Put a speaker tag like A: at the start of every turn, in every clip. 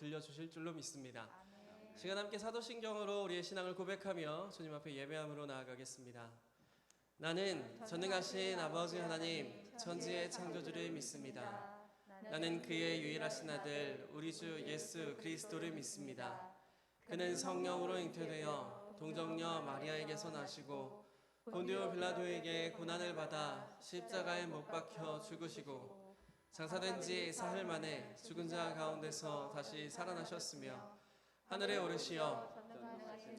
A: 들려주실 줄로 믿습니다. 시간 함께 사도신경으로 우리의 신앙을 고백하며 주님 앞에 예배함으로 나아가겠습니다. 나는 전능하신 아버지 하나님 천지의 창조주를 믿습니다. 나는 그의 유일하신 아들 우리 주 예수 그리스도를 믿습니다. 그는 성령으로 잉태되어 동정녀 마리아에게서 나시고 본디오 빌라도에게 고난을 받아 십자가에 못 박혀 죽으시고 장사된 지 사흘 만에 죽은 자 가운데서 다시 살아나셨으며 하늘에 오르시어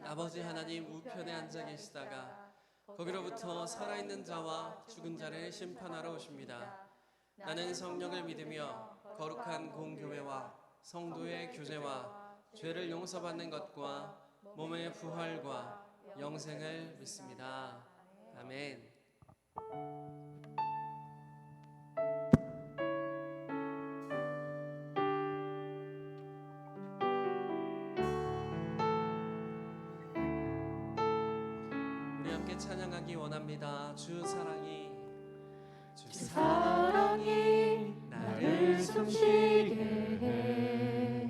A: 아버지 하나님 우편에 앉아 계시다가 거기로부터 살아있는 자와 죽은 자를 심판하러 오십니다. 나는 성령을 믿으며 거룩한 공교회와 성도의 교제와 죄를 용서받는 것과 몸의 부활과 영생을 믿습니다. 아멘. 우리 함께 찬양하기 원합니다. 주 사랑이
B: 나를 숨쉬게 해.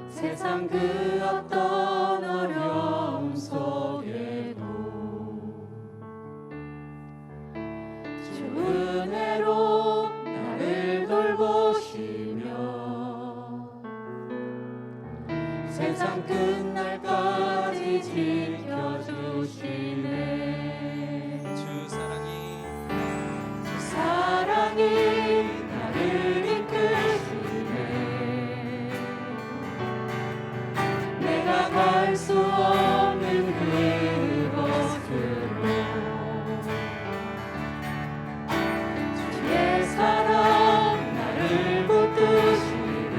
B: 세상 그 어떤 어려움 속에도 주 은혜로 나를 돌보시며 세상 끝날까지 지켜주시네.
A: 주
B: 사랑이 나를 이끄시네. 내가 갈 수 없는 그곳으로 주의 사랑 나를 붙드시며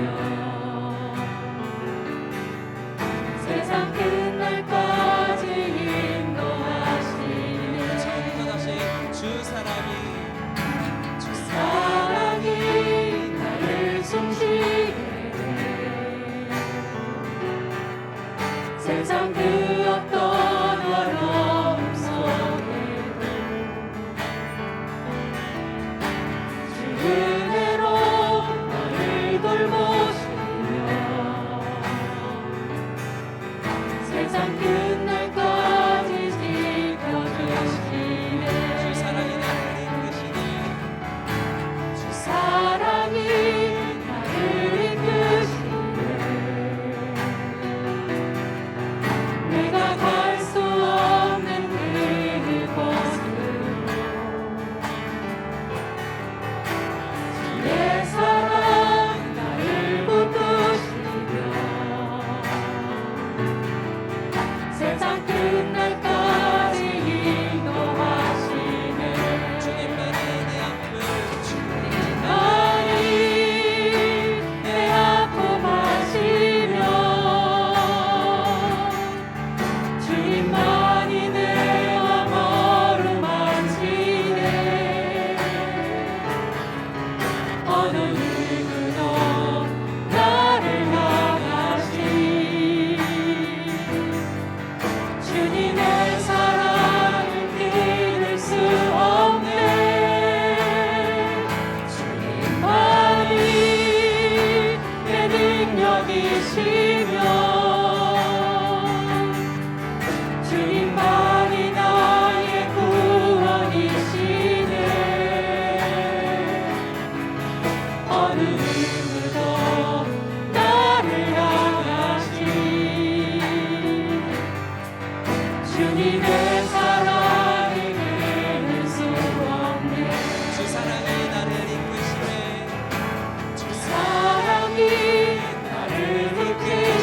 B: 세상 끝날까지 인도하시네.
A: 처음부터 다시 주 사랑이
B: 나를 숨쉬게 해. 세상 그 어떤 어려움 속에도 주 은혜로 나를 돌보시며 세상 끝날까지 지켜주시네.
A: 주 사랑이 나를 이끄시니
B: 사랑이 나를 이끄시네. 내가 갈 수 없는 그곳으로 주의 사랑 나를 붙드시며 세상 끝날까지 인도하시네.
A: 주님만이 내 아픔을
B: 내 아픔 아시며 주님만이 내 맘 어루만지네. 어느 누구도 나를 향하시 주님의 사랑을 끊을 수 없네. 주님만이 내 능력이시며 주님만이 나의 구원이시네. 어느 누구도 나를 향하시 주님의 사랑이 끊을 수 없네.
A: 주 사랑이 나를 이끄시네.
B: 사랑이 나를 이끄시네.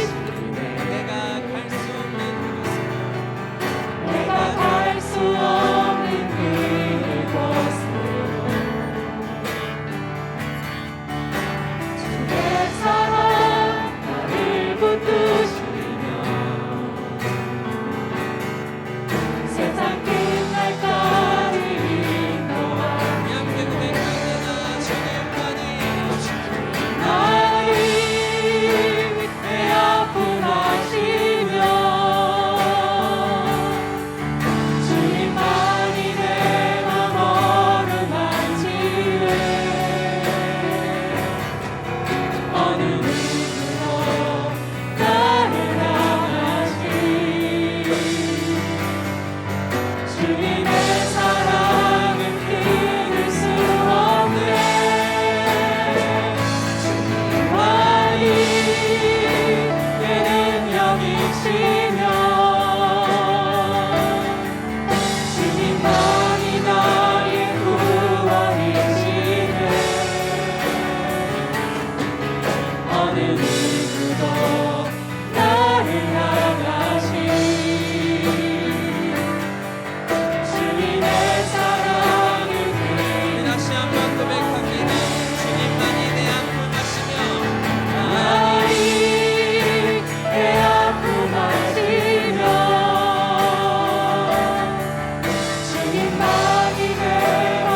B: 어느 누구도 나를 향하신 주님의 사랑을
A: 우리 다시 한번 고백합니다. 주님만이 내 아픔을 마시며
B: 내 아픔 마시며 주님만이 내 맘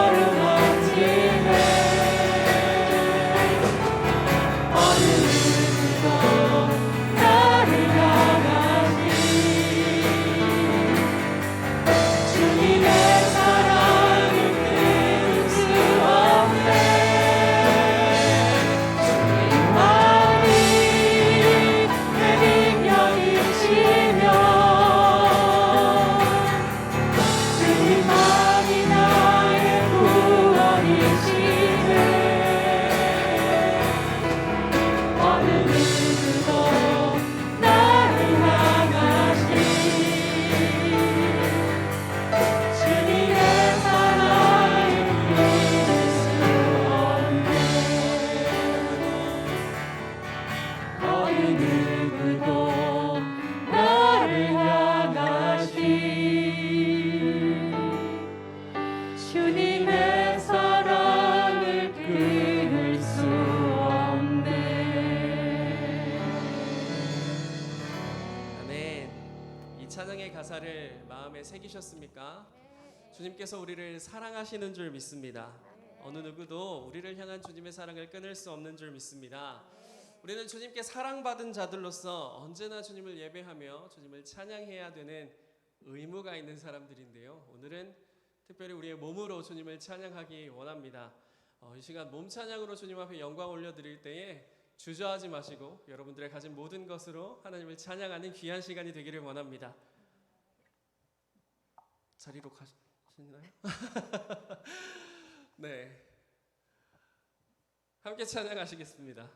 B: 어루만지네 어느 누구도 나를 향하니 주님의 사랑을 끊을 수 없네 주님만이 내 능력이시며 주님만이 나의 구원이시네 어느 누구도 나를 향하신 주님의 사랑을 끊을 수 없네 어느 누구도 나를 향하신 주님의 사랑을 끊을 수 없네
A: 아멘. 이 찬양의 가사를 마음에 새기셨습니까? 주님께서 우리를 사랑하시는 줄 믿습니다. 어느 누구도 우리를 향한 주님의 사랑을 끊을 수 없는 줄 믿습니다. 우리는 주님께 사랑받은 자들로서 언제나 주님을 예배하며 주님을 찬양해야 되는 의무가 있는 사람들인데요. 오늘은 특별히 우리의 몸으로 주님을 찬양하기 원합니다. 이 시간 몸 찬양으로 주님 앞에 영광 올려드릴 때에 주저하지 마시고 여러분들의 가진 모든 것으로 하나님을 찬양하는 귀한 시간이 되기를 원합니다. 자리로 가시나요? 네, 함께 찬양하시겠습니다.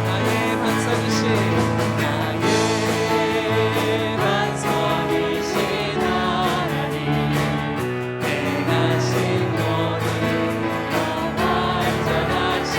A: 나의 반석이신
B: 나의 반석이신 하나님 내가 신 모든 것 완전하시네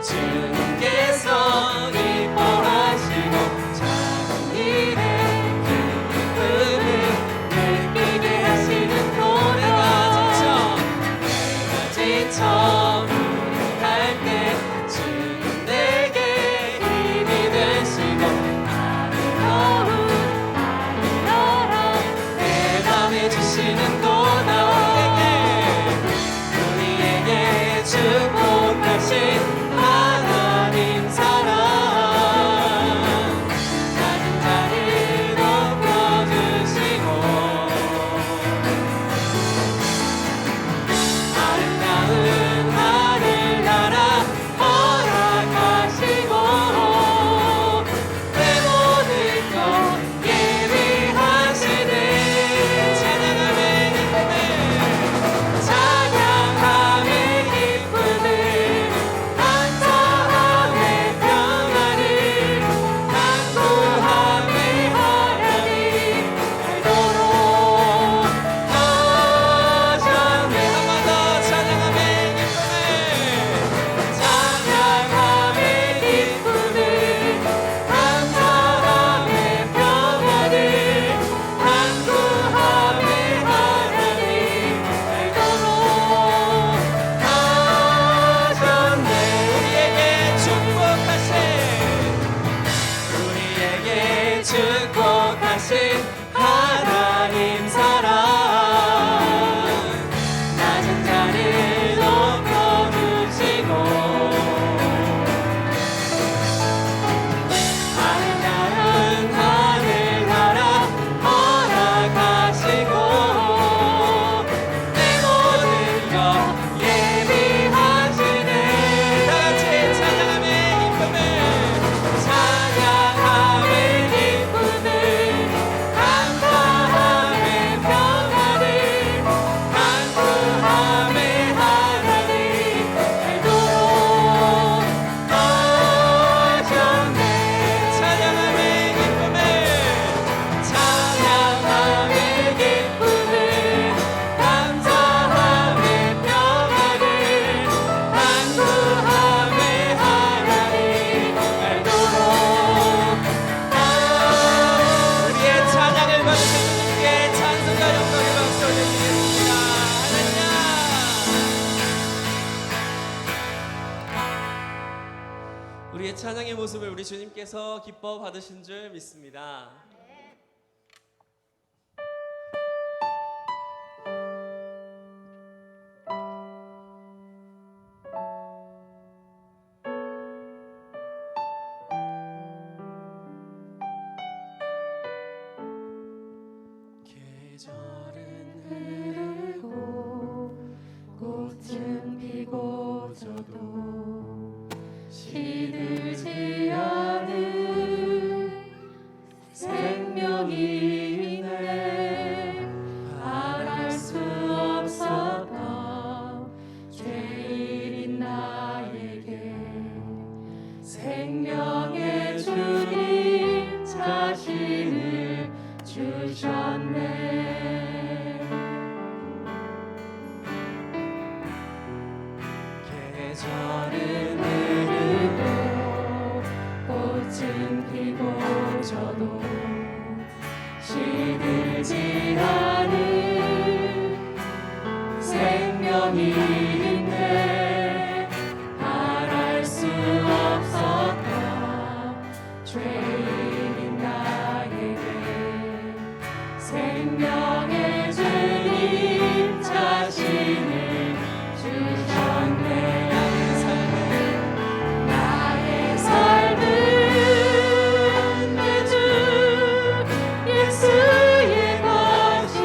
A: 주님께서 기뻐하시고 작은 일에 큰 기쁨을 느끼게 하시는 노래가 지쳐 무리할 때 주님 내게 힘이 되시고 아름다운 아리너라 대담해 주시는 도다 우리에게 축복하신 하나님 사랑 낮은 자를 높여주시고 아름다운 하늘나라 허락하시고 내 모든 것 예비하시네 찬양함의 기쁨에 찬양함의 기쁨을 감사함의 평안을 간구함의 하나님 알도록 하셨네 한 번 더 찬양함의 기쁨을 찬양함의 기쁨을 감사함의 평안을 간구함의 하나님 알도록 하셨네 우리에게 축복하신 하나님 사랑 낮은 자를 높여주시고 아름다운 하늘나라 허락하시고 내 모든 것 예비하시네 다같이 찬양함의 기쁨을 찬양함의 기쁨을 감사함의 평안을 간구함의 하나님 알도록 하셨네 찬양함의 기쁨을 찬양함의 기쁨을 감사함의 평안을 간구함의 하나님 알도록 우리의 찬양을 받으신 주님께 찬송과 영광의 박수 올려드리겠습니다. 할렐루야. 우리의 찬양의 모습을 우리 주님께서 기뻐 받으신 줄 믿습니다. 계절은
B: 흐르고 꽃은 피고 져도 시들지 않은 생명이 있네 말할 수 없었던 죄인인 나에게 생명의 주님 자신을 주셨네
A: 계절은
B: 흐르고 꽃은 피고 져도 시들지 않은 생명이 있네 말할 수 없었던 죄인인 나에게 생명의 주님 자신을 주셨네 나의 삶은 내 주 예수의 것이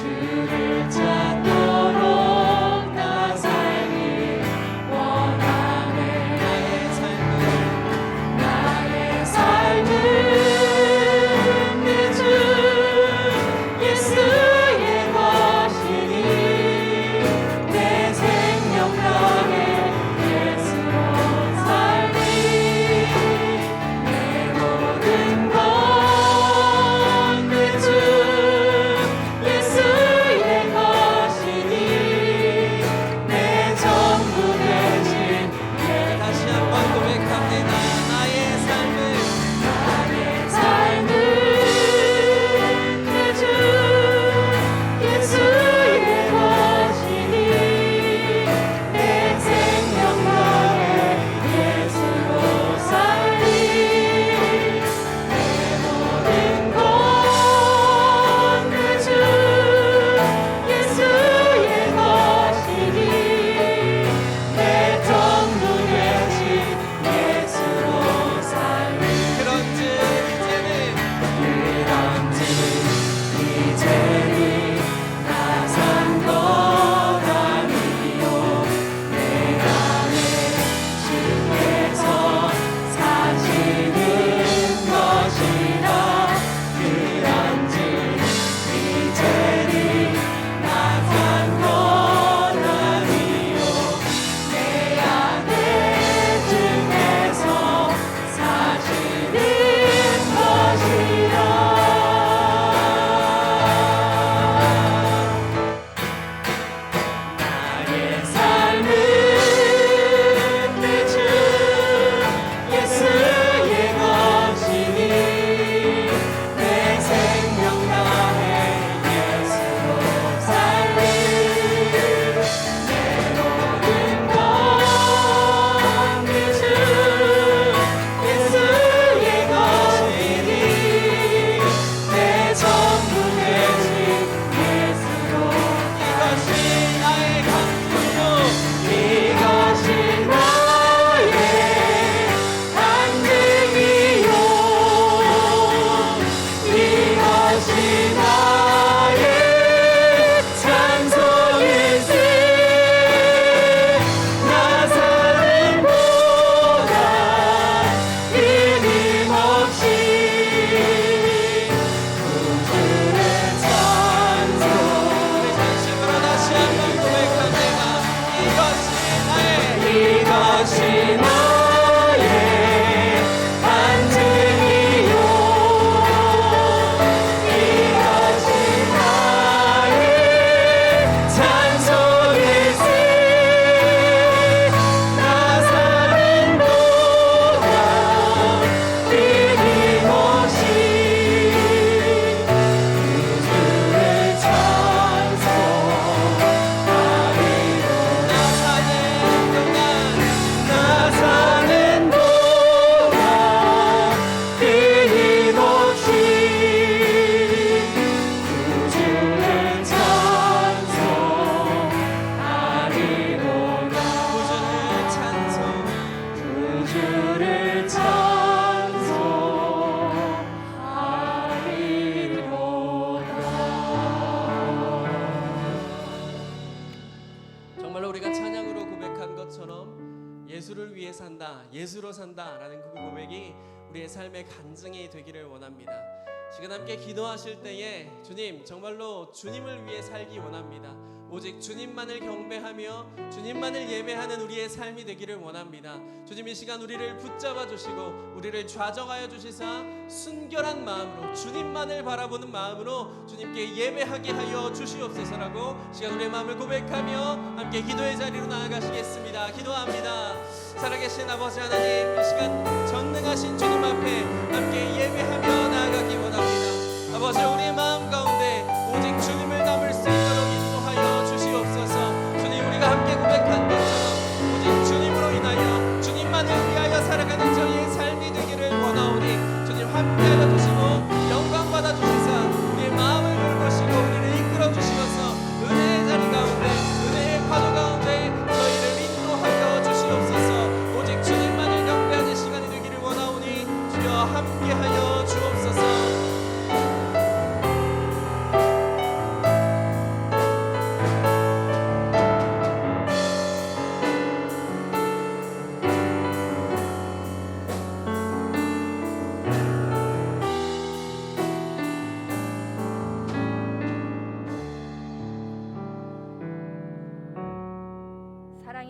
B: 주를 찾도록 나 살기 원하네. 나의 삶은 내 주 예수의 것이니 내 생명 다해 예수로 살리 내 모든 것 내 주 예수의 것이니 내 전부 되신
A: 다시 한번 고백합니다. 나의 삶은
B: 내 주 예수의 것이니 내 생명 다해 예수로 살리 내 모든 것 내 주 예수의 것이니 내 전부 되신 예수로 살리
A: 그런지 이제는
B: 나 산 것 아니요 내 안에 주께서 사시는 것이라 그런지 이제는 나 산 것 아니요 내 안에 주께서 사시는 것이라 나의 삶은 내 주 예수의 것이니 내 생명 다해 예수로 살리 내 모든 것 내 주 예수의 것이니 내 전부 되신 예수로
A: 이것이 나의 강구요
B: 이것이 나의 간증이요 이것이 나의 찬송일세 나 사는 보다 끊임없이 구주의 찬송
A: 우리 전심으로 다시 한번 고백합니다. 이것이 나의
B: 간증이요 이것이 나의 찬송일세 나 사는 보다 끊임없이 구주의 찬송하리로다
A: 나 사는 동안
B: 나 사는 동안 끊임없이 구주를 찬송하리로다
A: 정말로 우리가 찬양으로 고백한 것처럼 예수를 위해 산다, 예수로 산다라는 그 고백이 우리의 삶의 간증이 되기를 원합니다. 시간 함께 기도하실 때에 주님, 정말로 주님을 위해 살기 원합니다. 오직 주님만을 경배하며 주님만을 예배하는 우리의 삶이 되기를 원합니다. 주님, 이 시간 우리를 붙잡아 주시고 우리를 좌정하여 주시사 순결한 마음으로 주님만을 바라보는 마음으로 주님께 예배하게 하여 주시옵소서라고 시간 우리의 마음을 고백하며 함께 기도의 자리로 나아가시겠습니다. 기도합니다. 살아계신 아버지 하나님, 이 시간 전능하신 주님 앞에 함께 예배하며 나아가기 원합니다. 아버지, 우리의 마음 가운데 오직 주님을 담을 수 있도록 인도하여 주시옵소서. 주님, 우리가 함께 고백한 것처럼 오직 주님으로 인하여 주님만을 위하여 살아가는 저희의 삶이 되기를 원하오니 주님 함께하여 주시고 영광 받아 주시사 우리의 마음을 돌보시고 우리를 이끌어 주시면서 은혜의 자리 가운데 은혜의 파도 가운데 저희를 인도하여 주시옵소서. 오직 주님만을 경배하는 시간이 되기를 원하오니 주여 함께하여 주옵소서.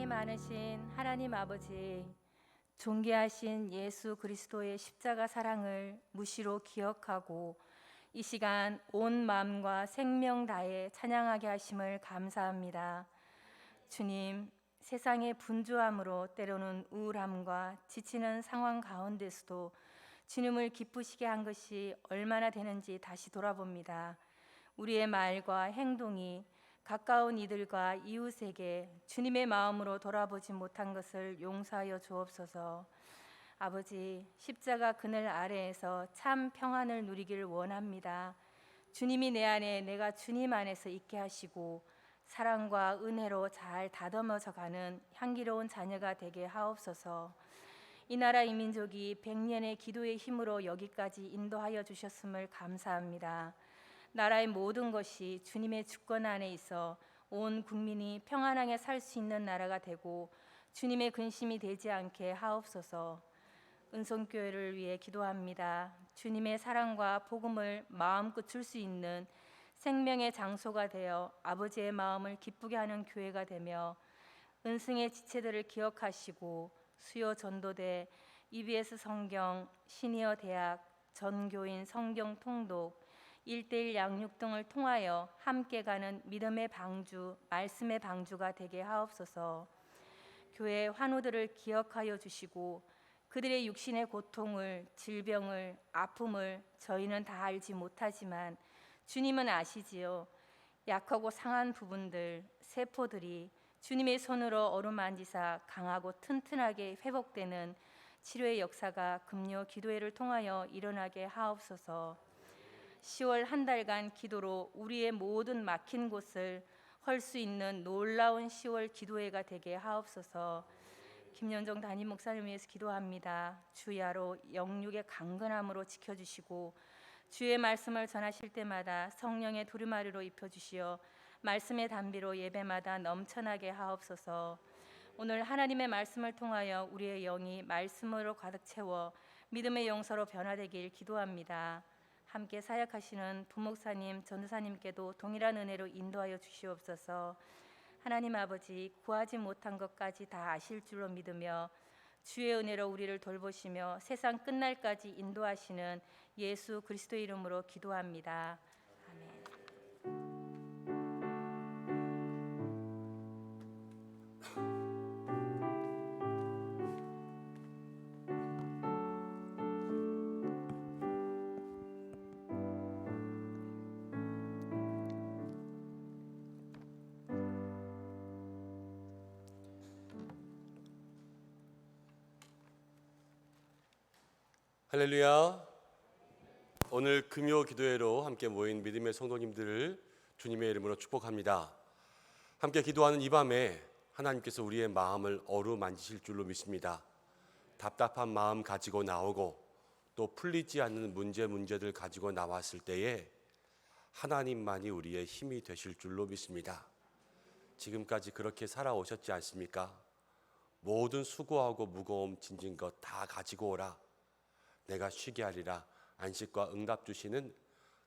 C: 많으신 하나님 아버지, 존귀하신 예수 그리스도의 십자가 사랑을 무시로 기억하고 이 시간 온 마음과 생명 다해 찬양하게 하심을 감사합니다. 주님, 세상의 분주함으로 때로는 우울함과 지치는 상황 가운데서도 주님을 기쁘시게 한 것이 얼마나 되는지 다시 돌아봅니다. 우리의 말과 행동이 가까운 이들과 이웃에게 주님의 마음으로 돌아보지 못한 것을 용서하여 주옵소서. 아버지, 십자가 그늘 아래에서 참 평안을 누리기를 원합니다. 주님이 내 안에, 내가 주님 안에서 있게 하시고 사랑과 은혜로 잘 다듬어져 가는 향기로운 자녀가 되게 하옵소서. 이 나라 이 민족이 100년의 기도의 힘으로 여기까지 인도하여 주셨음을 감사합니다. 나라의 모든 것이 주님의 주권 안에 있어 온 국민이 평안하게 살 수 있는 나라가 되고 주님의 근심이 되지 않게 하옵소서. 은송교회를 위해 기도합니다. 주님의 사랑과 복음을 마음껏 줄 수 있는 생명의 장소가 되어 아버지의 마음을 기쁘게 하는 교회가 되며 은승의 지체들을 기억하시고 수요 전도대, EBS 성경, 시니어 대학, 전교인 성경 통독, 1:1 양육 등을 통하여 함께 가는 믿음의 방주, 말씀의 방주가 되게 하옵소서. 교회 환우들을 기억하여 주시고 그들의 육신의 고통을, 질병을, 아픔을 저희는 다 알지 못하지만 주님은 아시지요. 약하고 상한 부분들, 세포들이 주님의 손으로 어루만지사 강하고 튼튼하게 회복되는 치료의 역사가 금요 기도회를 통하여 일어나게 하옵소서. 10월 한 달간 기도로 우리의 모든 막힌 곳을 헐 수 있는 놀라운 10월 기도회가 되게 하옵소서. 김연정 담임 목사님 위해서 기도합니다. 주야로 영육의 강건함으로 지켜주시고 주의 말씀을 전하실 때마다 성령의 두루마리로 입혀주시어 말씀의 담비로 예배마다 넘쳐나게 하옵소서. 오늘 하나님의 말씀을 통하여 우리의 영이 말씀으로 가득 채워 믿음의 용서로 변화되길 기도합니다. 함께 사역하시는 부목사님, 전도사님께도 동일한 은혜로 인도하여 주시옵소서. 하나님 아버지, 구하지 못한 것까지 다 아실 줄로 믿으며 주의 은혜로 우리를 돌보시며 세상 끝날까지 인도하시는 예수 그리스도의 이름으로 기도합니다. 아멘.
D: 할렐루야. 오늘 금요 기도회로 함께 모인 믿음의 성도님들을 주님의 이름으로 축복합니다. 함께 기도하는 이 밤에 하나님께서 우리의 마음을 어루만지실 줄로 믿습니다. 답답한 마음 가지고 나오고 또 풀리지 않는 문제들 가지고 나왔을 때에 하나님만이 우리의 힘이 되실 줄로 믿습니다. 지금까지 그렇게 살아오셨지 않습니까? 모든 수고하고 무거움 짐진 것 다 가지고 오라. 내가 쉬게 하리라. 안식과 응답 주시는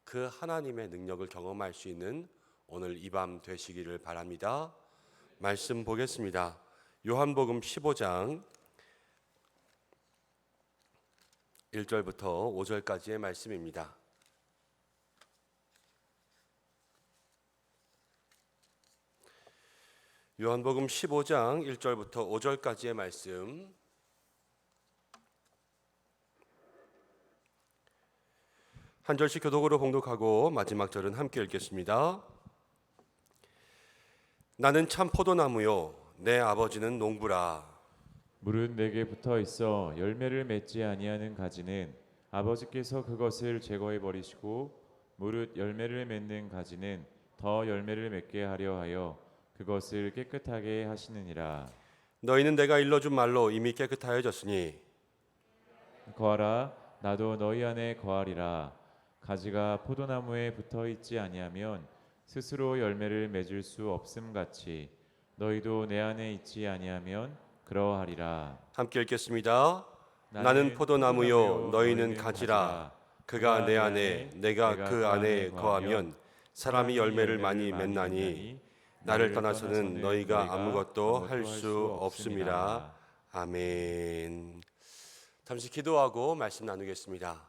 D: 그 하나님의 능력을 경험할 수 있는 오늘 이 밤 되시기를 바랍니다. 말씀 보겠습니다. 요한복음 15장 1절부터 5절까지의 말씀입니다. 요한복음 15장 1절부터 5절까지의 말씀, 한 절씩 교독으로 봉독하고 마지막 절은 함께 읽겠습니다. 나는 참 포도나무요 내 아버지는 농부라.
B: 무릇 내게 붙어 있어 열매를 맺지 아니하는 가지는 아버지께서 그것을 제거해 버리시고 무릇 열매를 맺는 가지는 더 열매를 맺게 하려 하여 그것을 깨끗하게 하시느니라.
D: 너희는 내가 일러준 말로 이미 깨끗하여졌으니
B: 거하라. 나도 너희 안에 거하리라. 가지가 포도나무에 붙어 있지 아니하면 스스로 열매를 맺을 수 없음 같이 너희도 내 안에 있지 아니하면 그러하리라.
D: 함께 읽겠습니다. 나는 포도나무요 너희는 가지라. 그가 내 안에 내가 그 안에 거하면 사람이 열매를 많이 맺나니 나를 떠나서는 너희가 아무것도 할 수 없음이라. 아멘. 잠시 기도하고 말씀 나누겠습니다.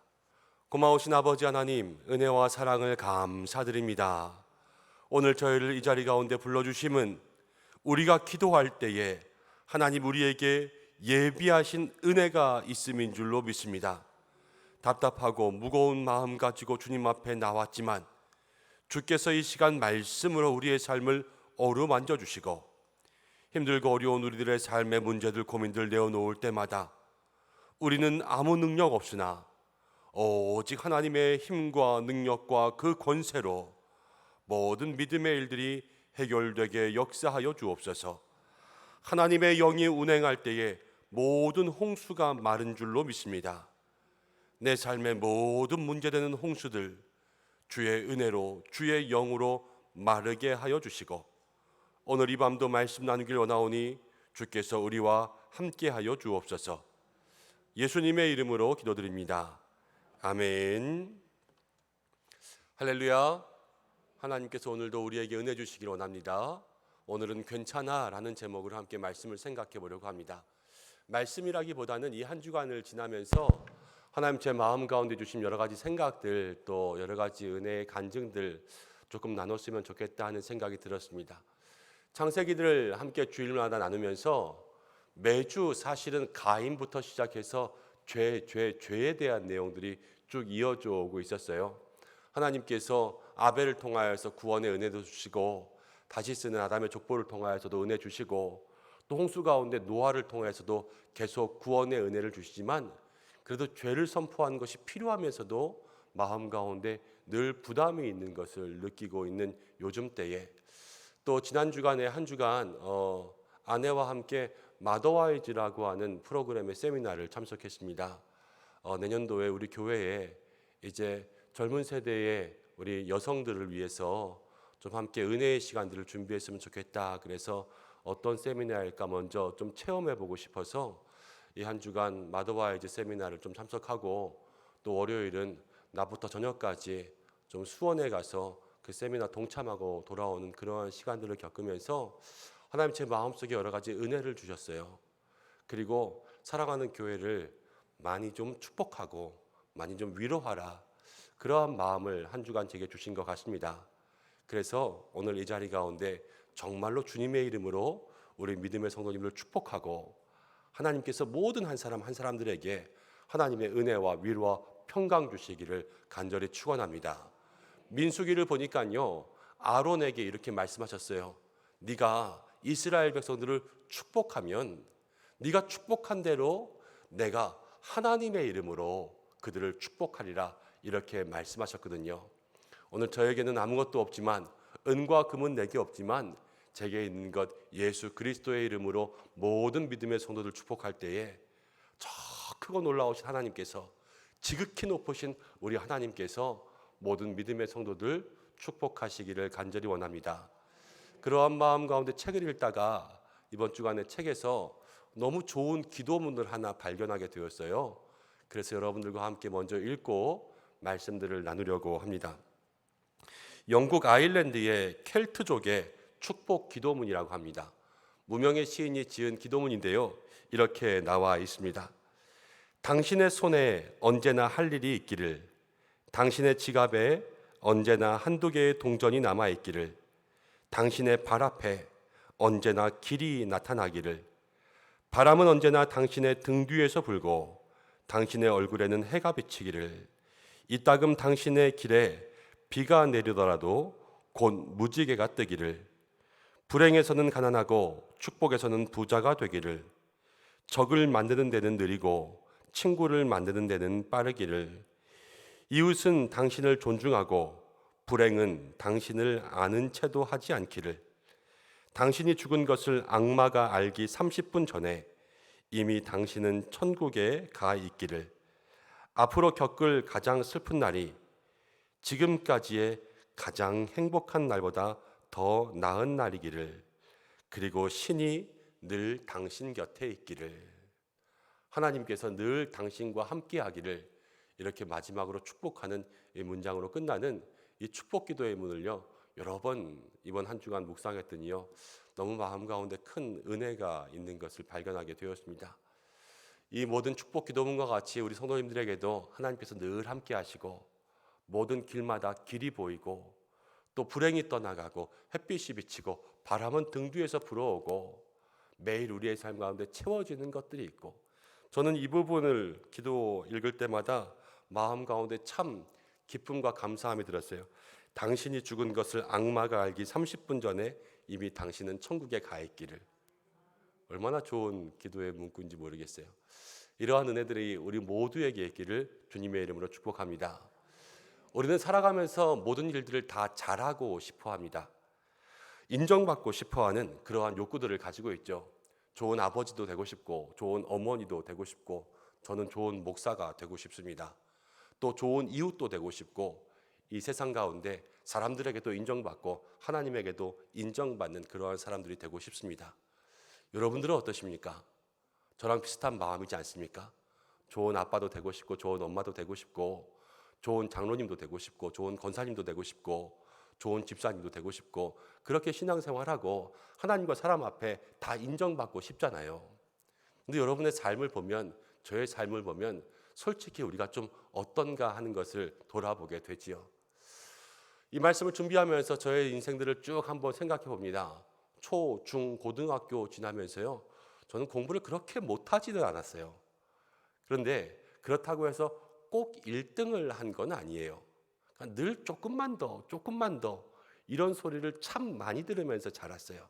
D: 고마우신 아버지 하나님, 은혜와 사랑을 감사드립니다. 오늘 저희를 이 자리 가운데 불러주심은 우리가 기도할 때에 하나님 우리에게 예비하신 은혜가 있음인 줄로 믿습니다. 답답하고 무거운 마음 가지고 주님 앞에 나왔지만 주께서 이 시간 말씀으로 우리의 삶을 어루만져 주시고 힘들고 어려운 우리들의 삶의 문제들, 고민들 내어놓을 때마다 우리는 아무 능력 없으나 오직 하나님의 힘과 능력과 그 권세로 모든 믿음의 일들이 해결되게 역사하여 주옵소서. 하나님의 영이 운행할 때에 모든 홍수가 마른 줄로 믿습니다. 내 삶의 모든 문제되는 홍수들 주의 은혜로, 주의 영으로 마르게 하여 주시고 오늘 이 밤도 말씀 나누길 원하오니 주께서 우리와 함께하여 주옵소서. 예수님의 이름으로 기도드립니다. 아멘. 할렐루야. 하나님께서 오늘도 우리에게 은혜 주시길 원합니다. 오늘은 괜찮아 라는 제목으로 함께 말씀을 생각해 보려고 합니다. 말씀이라기보다는 이 한 주간을 지나면서 하나님 제 마음 가운데 주신 여러 가지 생각들, 또 여러 가지 은혜의 간증들 조금 나눴으면 좋겠다 하는 생각이 들었습니다. 창세기들을 함께 주일마다 나누면서 매주 사실은 가인부터 시작해서 죄에 대한 내용들이 쭉 이어져 오고 있었어요. 하나님께서 아벨을 통하여서 구원의 은혜도 주시고 다시 쓰는 아담의 족보를 통하여서도 은혜 주시고 또 홍수 가운데 노아를 통해서도 계속 구원의 은혜를 주시지만 그래도 죄를 선포하는 것이 필요하면서도 마음 가운데 늘 부담이 있는 것을 느끼고 있는 요즘 때에 또 지난 주간에 한 주간 아내와 함께 마더와이즈라고 하는 프로그램의 세미나를 참석했습니다. 내년도에 우리 교회에 이제 젊은 세대의 우리 여성들을 위해서 좀 함께 은혜의 시간들을 준비했으면 좋겠다. 그래서 어떤 세미나일까 먼저 좀 체험해보고 싶어서 이 한 주간 마더와이즈 세미나를 좀 참석하고 또 월요일은 낮부터 저녁까지 좀 수원에 가서 그 세미나 동참하고 돌아오는 그러한 시간들을 겪으면서 하나님 제 마음속에 여러 가지 은혜를 주셨어요. 그리고 사랑하는 교회를 많이 좀 축복하고 많이 좀 위로하라, 그러한 마음을 한 주간 제게 주신 것 같습니다. 그래서 오늘 이 자리 가운데 정말로 주님의 이름으로 우리 믿음의 성도님을 축복하고 하나님께서 모든 한 사람 한 사람들에게 하나님의 은혜와 위로와 평강 주시기를 간절히 축원합니다. 민수기를 보니까요, 아론에게 이렇게 말씀하셨어요. 네가 이스라엘 백성들을 축복하면 네가 축복한 대로 내가 하나님의 이름으로 그들을 축복하리라, 이렇게 말씀하셨거든요. 오늘 저에게는 아무것도 없지만, 은과 금은 내게 없지만 제게 있는 것 예수 그리스도의 이름으로 모든 믿음의 성도들 축복할 때에 저 크고 놀라우신 하나님께서, 지극히 높으신 우리 하나님께서 모든 믿음의 성도들 축복하시기를 간절히 원합니다. 그러한 마음 가운데 책을 읽다가 이번 주간에 책에서 너무 좋은 기도문을 하나 발견하게 되었어요. 그래서 여러분들과 함께 먼저 읽고 말씀들을 나누려고 합니다. 영국 아일랜드의 켈트족의 축복 기도문이라고 합니다. 무명의 시인이 지은 기도문인데요, 이렇게 나와 있습니다. 당신의 손에 언제나 할 일이 있기를, 당신의 지갑에 언제나 한두 개의 동전이 남아있기를, 당신의 발 앞에 언제나 길이 나타나기를, 바람은 언제나 당신의 등 뒤에서 불고 당신의 얼굴에는 해가 비치기를, 이따금 당신의 길에 비가 내리더라도 곧 무지개가 뜨기를, 불행에서는 가난하고 축복에서는 부자가 되기를, 적을 만드는 데는 느리고 친구를 만드는 데는 빠르기를, 이웃은 당신을 존중하고 불행은 당신을 아는 채도 하지 않기를, 당신이 죽은 것을 악마가 알기 30분 전에 이미 당신은 천국에 가 있기를, 앞으로 겪을 가장 슬픈 날이 지금까지의 가장 행복한 날보다 더 나은 날이기를, 그리고 신이 늘 당신 곁에 있기를, 하나님께서 늘 당신과 함께 하기를, 이렇게 마지막으로 축복하는 이 문장으로 끝나는 이 축복 기도의 문을요, 여러 번 이번 한 주간 묵상했더니요, 너무 마음 가운데 큰 은혜가 있는 것을 발견하게 되었습니다. 이 모든 축복 기도문과 같이 우리 성도님들에게도 하나님께서 늘 함께 하시고, 모든 길마다 길이 보이고, 또 불행이 떠나가고 햇빛이 비치고 바람은 등 뒤에서 불어오고 매일 우리의 삶 가운데 채워지는 것들이 있고, 저는 이 부분을 기도 읽을 때마다 마음 가운데 참 기쁨과 감사함이 들었어요. 당신이 죽은 것을 악마가 알기 30분 전에 이미 당신은 천국에 가 있기를. 얼마나 좋은 기도의 문구인지 모르겠어요. 이러한 은혜들이 우리 모두에게 있기를 주님의 이름으로 축복합니다. 우리는 살아가면서 모든 일들을 다 잘하고 싶어 합니다. 인정받고 싶어 하는 그러한 욕구들을 가지고 있죠. 좋은 아버지도 되고 싶고, 좋은 어머니도 되고 싶고, 저는 좋은 목사가 되고 싶습니다. 또 좋은 이웃도 되고 싶고, 이 세상 가운데 사람들에게도 인정받고 하나님에게도 인정받는 그러한 사람들이 되고 싶습니다. 여러분들은 어떠십니까? 저랑 비슷한 마음이지 않습니까? 좋은 아빠도 되고 싶고, 좋은 엄마도 되고 싶고, 좋은 장로님도 되고 싶고, 좋은 권사님도 되고 싶고, 좋은 집사님도 되고 싶고, 그렇게 신앙생활하고 하나님과 사람 앞에 다 인정받고 싶잖아요. 근데 여러분의 삶을 보면, 저의 삶을 보면 솔직히 우리가 좀 어떤가 하는 것을 돌아보게 되지요. 이 말씀을 준비하면서 저의 인생들을 쭉 한번 생각해 봅니다. 초, 중, 고등학교 지나면서요, 저는 공부를 그렇게 못하지는 않았어요. 그런데 그렇다고 해서 꼭 1등을 한 건 아니에요. 그러니까 늘 조금만 더 이런 소리를 참 많이 들으면서 자랐어요.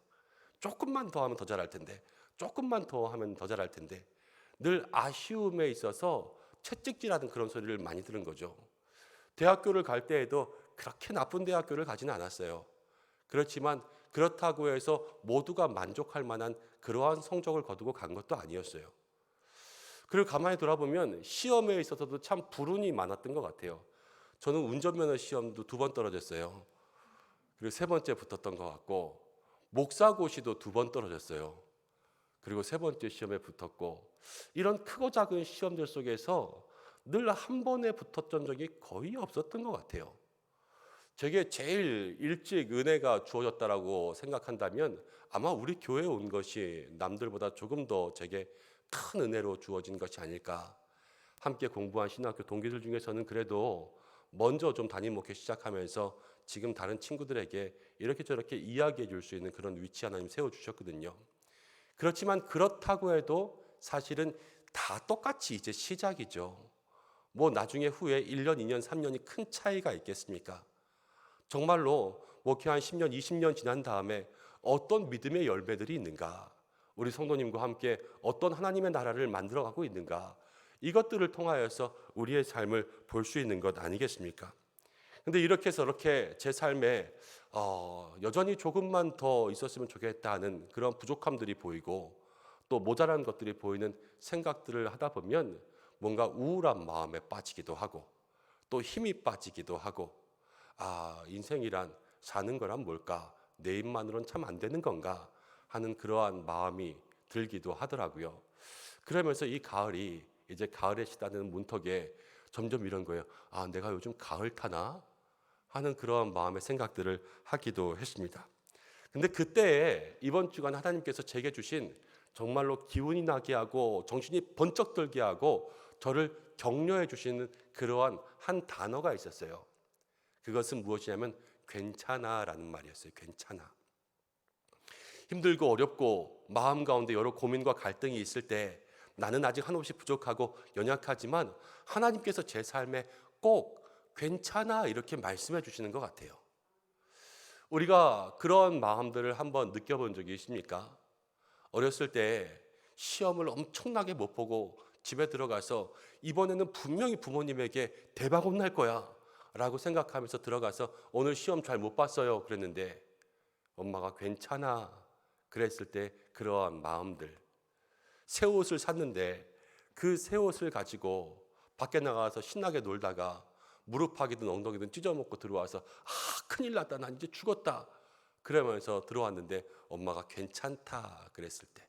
D: 조금만 더 하면 더 잘할 텐데, 조금만 더 하면 더 잘할 텐데, 늘 아쉬움에 있어서 채찍질하는 그런 소리를 많이 들은 거죠. 대학교를 갈 때에도 그렇게 나쁜 대학교를 가지는 않았어요. 그렇지만 그렇다고 해서 모두가 만족할 만한 그러한 성적을 거두고 간 것도 아니었어요. 그리고 가만히 돌아보면 시험에 있어서도 참 불운이 많았던 것 같아요. 저는 운전면허 시험도 2번 떨어졌어요. 그리고 3번째 붙었던 것 같고, 목사고시도 2번 떨어졌어요. 그리고 3번째 시험에 붙었고, 이런 크고 작은 시험들 속에서 늘 한 번에 붙었던 적이 거의 없었던 것 같아요. 제게 제일 일찍 은혜가 주어졌다라고 생각한다면 아마 우리 교회에 온 것이 남들보다 조금 더 제게 큰 은혜로 주어진 것이 아닐까. 함께 공부한 신학교 동기들 중에서는 그래도 먼저 좀 담임 목회 시작하면서 지금 다른 친구들에게 이렇게 저렇게 이야기해 줄 수 있는 그런 위치 하나님 세워주셨거든요. 그렇지만 그렇다고 해도 사실은 다 똑같이 이제 시작이죠. 뭐 나중에 후에 1년, 2년, 3년이 큰 차이가 있겠습니까? 정말로 목회한 10년, 20년 지난 다음에 어떤 믿음의 열매들이 있는가? 우리 성도님과 함께 어떤 하나님의 나라를 만들어가고 있는가? 이것들을 통하여서 우리의 삶을 볼 수 있는 것 아니겠습니까? 근데 이렇게 저렇게 제 삶에 여전히 조금만 더 있었으면 좋겠다 하는 그런 부족함들이 보이고, 또 모자란 것들이 보이는 생각들을 하다 보면 뭔가 우울한 마음에 빠지기도 하고, 또 힘이 빠지기도 하고, 인생이란, 사는 거란 뭘까? 내 입만으로는 참 안 되는 건가? 하는 그러한 마음이 들기도 하더라고요. 그러면서 이 가을이 이제 가을에 시다는 문턱에 점점 이런 거예요. 내가 요즘 가을 타나? 하는 그러한 마음의 생각들을 하기도 했습니다. 근데 그때에 이번 주간 하나님께서 제게 주신 정말로 기운이 나게 하고 정신이 번쩍 들게 하고 저를 격려해 주시는 그러한 한 단어가 있었어요. 그것은 무엇이냐면 괜찮아라는 말이었어요. 괜찮아. 힘들고 어렵고 마음 가운데 여러 고민과 갈등이 있을 때 나는 아직 한없이 부족하고 연약하지만 하나님께서 제 삶에 꼭 괜찮아 이렇게 말씀해 주시는 것 같아요. 우리가 그런 마음들을 한번 느껴본 적이 있습니까? 어렸을 때 시험을 엄청나게 못 보고 집에 들어가서 이번에는 분명히 부모님에게 대박 혼날 거야 라고 생각하면서 들어가서 오늘 시험 잘 못 봤어요 그랬는데 엄마가 괜찮아 그랬을 때 그러한 마음들. 새 옷을 샀는데 그 새 옷을 가지고 밖에 나가서 신나게 놀다가 무릎팍이든 엉덩이든 찢어먹고 들어와서 큰일 났다 난 이제 죽었다 그러면서 들어왔는데 엄마가 괜찮다 그랬을 때,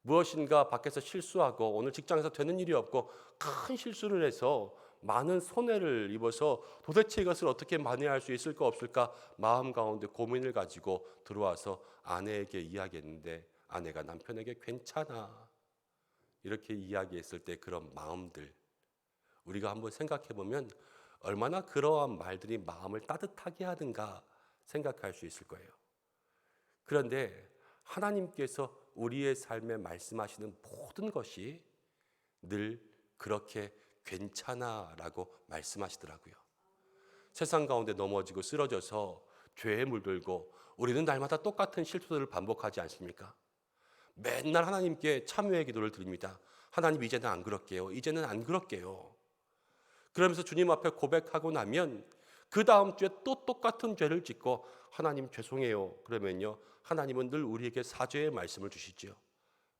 D: 무엇인가 밖에서 실수하고 오늘 직장에서 되는 일이 없고 큰 실수를 해서 많은 손해를 입어서 도대체 이것을 어떻게 만회할 수 있을까 없을까 마음 가운데 고민을 가지고 들어와서 아내에게 이야기했는데 아내가 남편에게 괜찮아 이렇게 이야기했을 때 그런 마음들 우리가 한번 생각해 보면 얼마나 그러한 말들이 마음을 따뜻하게 하는가 생각할 수 있을 거예요. 그런데 하나님께서 우리의 삶에 말씀하시는 모든 것이 늘 그렇게 괜찮아라고 말씀하시더라고요. 세상 가운데 넘어지고 쓰러져서 죄에 물들고 우리는 날마다 똑같은 실수들을 반복하지 않습니까? 맨날 하나님께 참회의 기도를 드립니다. 하나님 이제는 안 그럴게요. 이제는 안 그럴게요. 그러면서 주님 앞에 고백하고 나면 그 다음 주에 또 똑같은 죄를 짓고 하나님 죄송해요. 그러면요 하나님은 늘 우리에게 사죄의 말씀을 주시죠.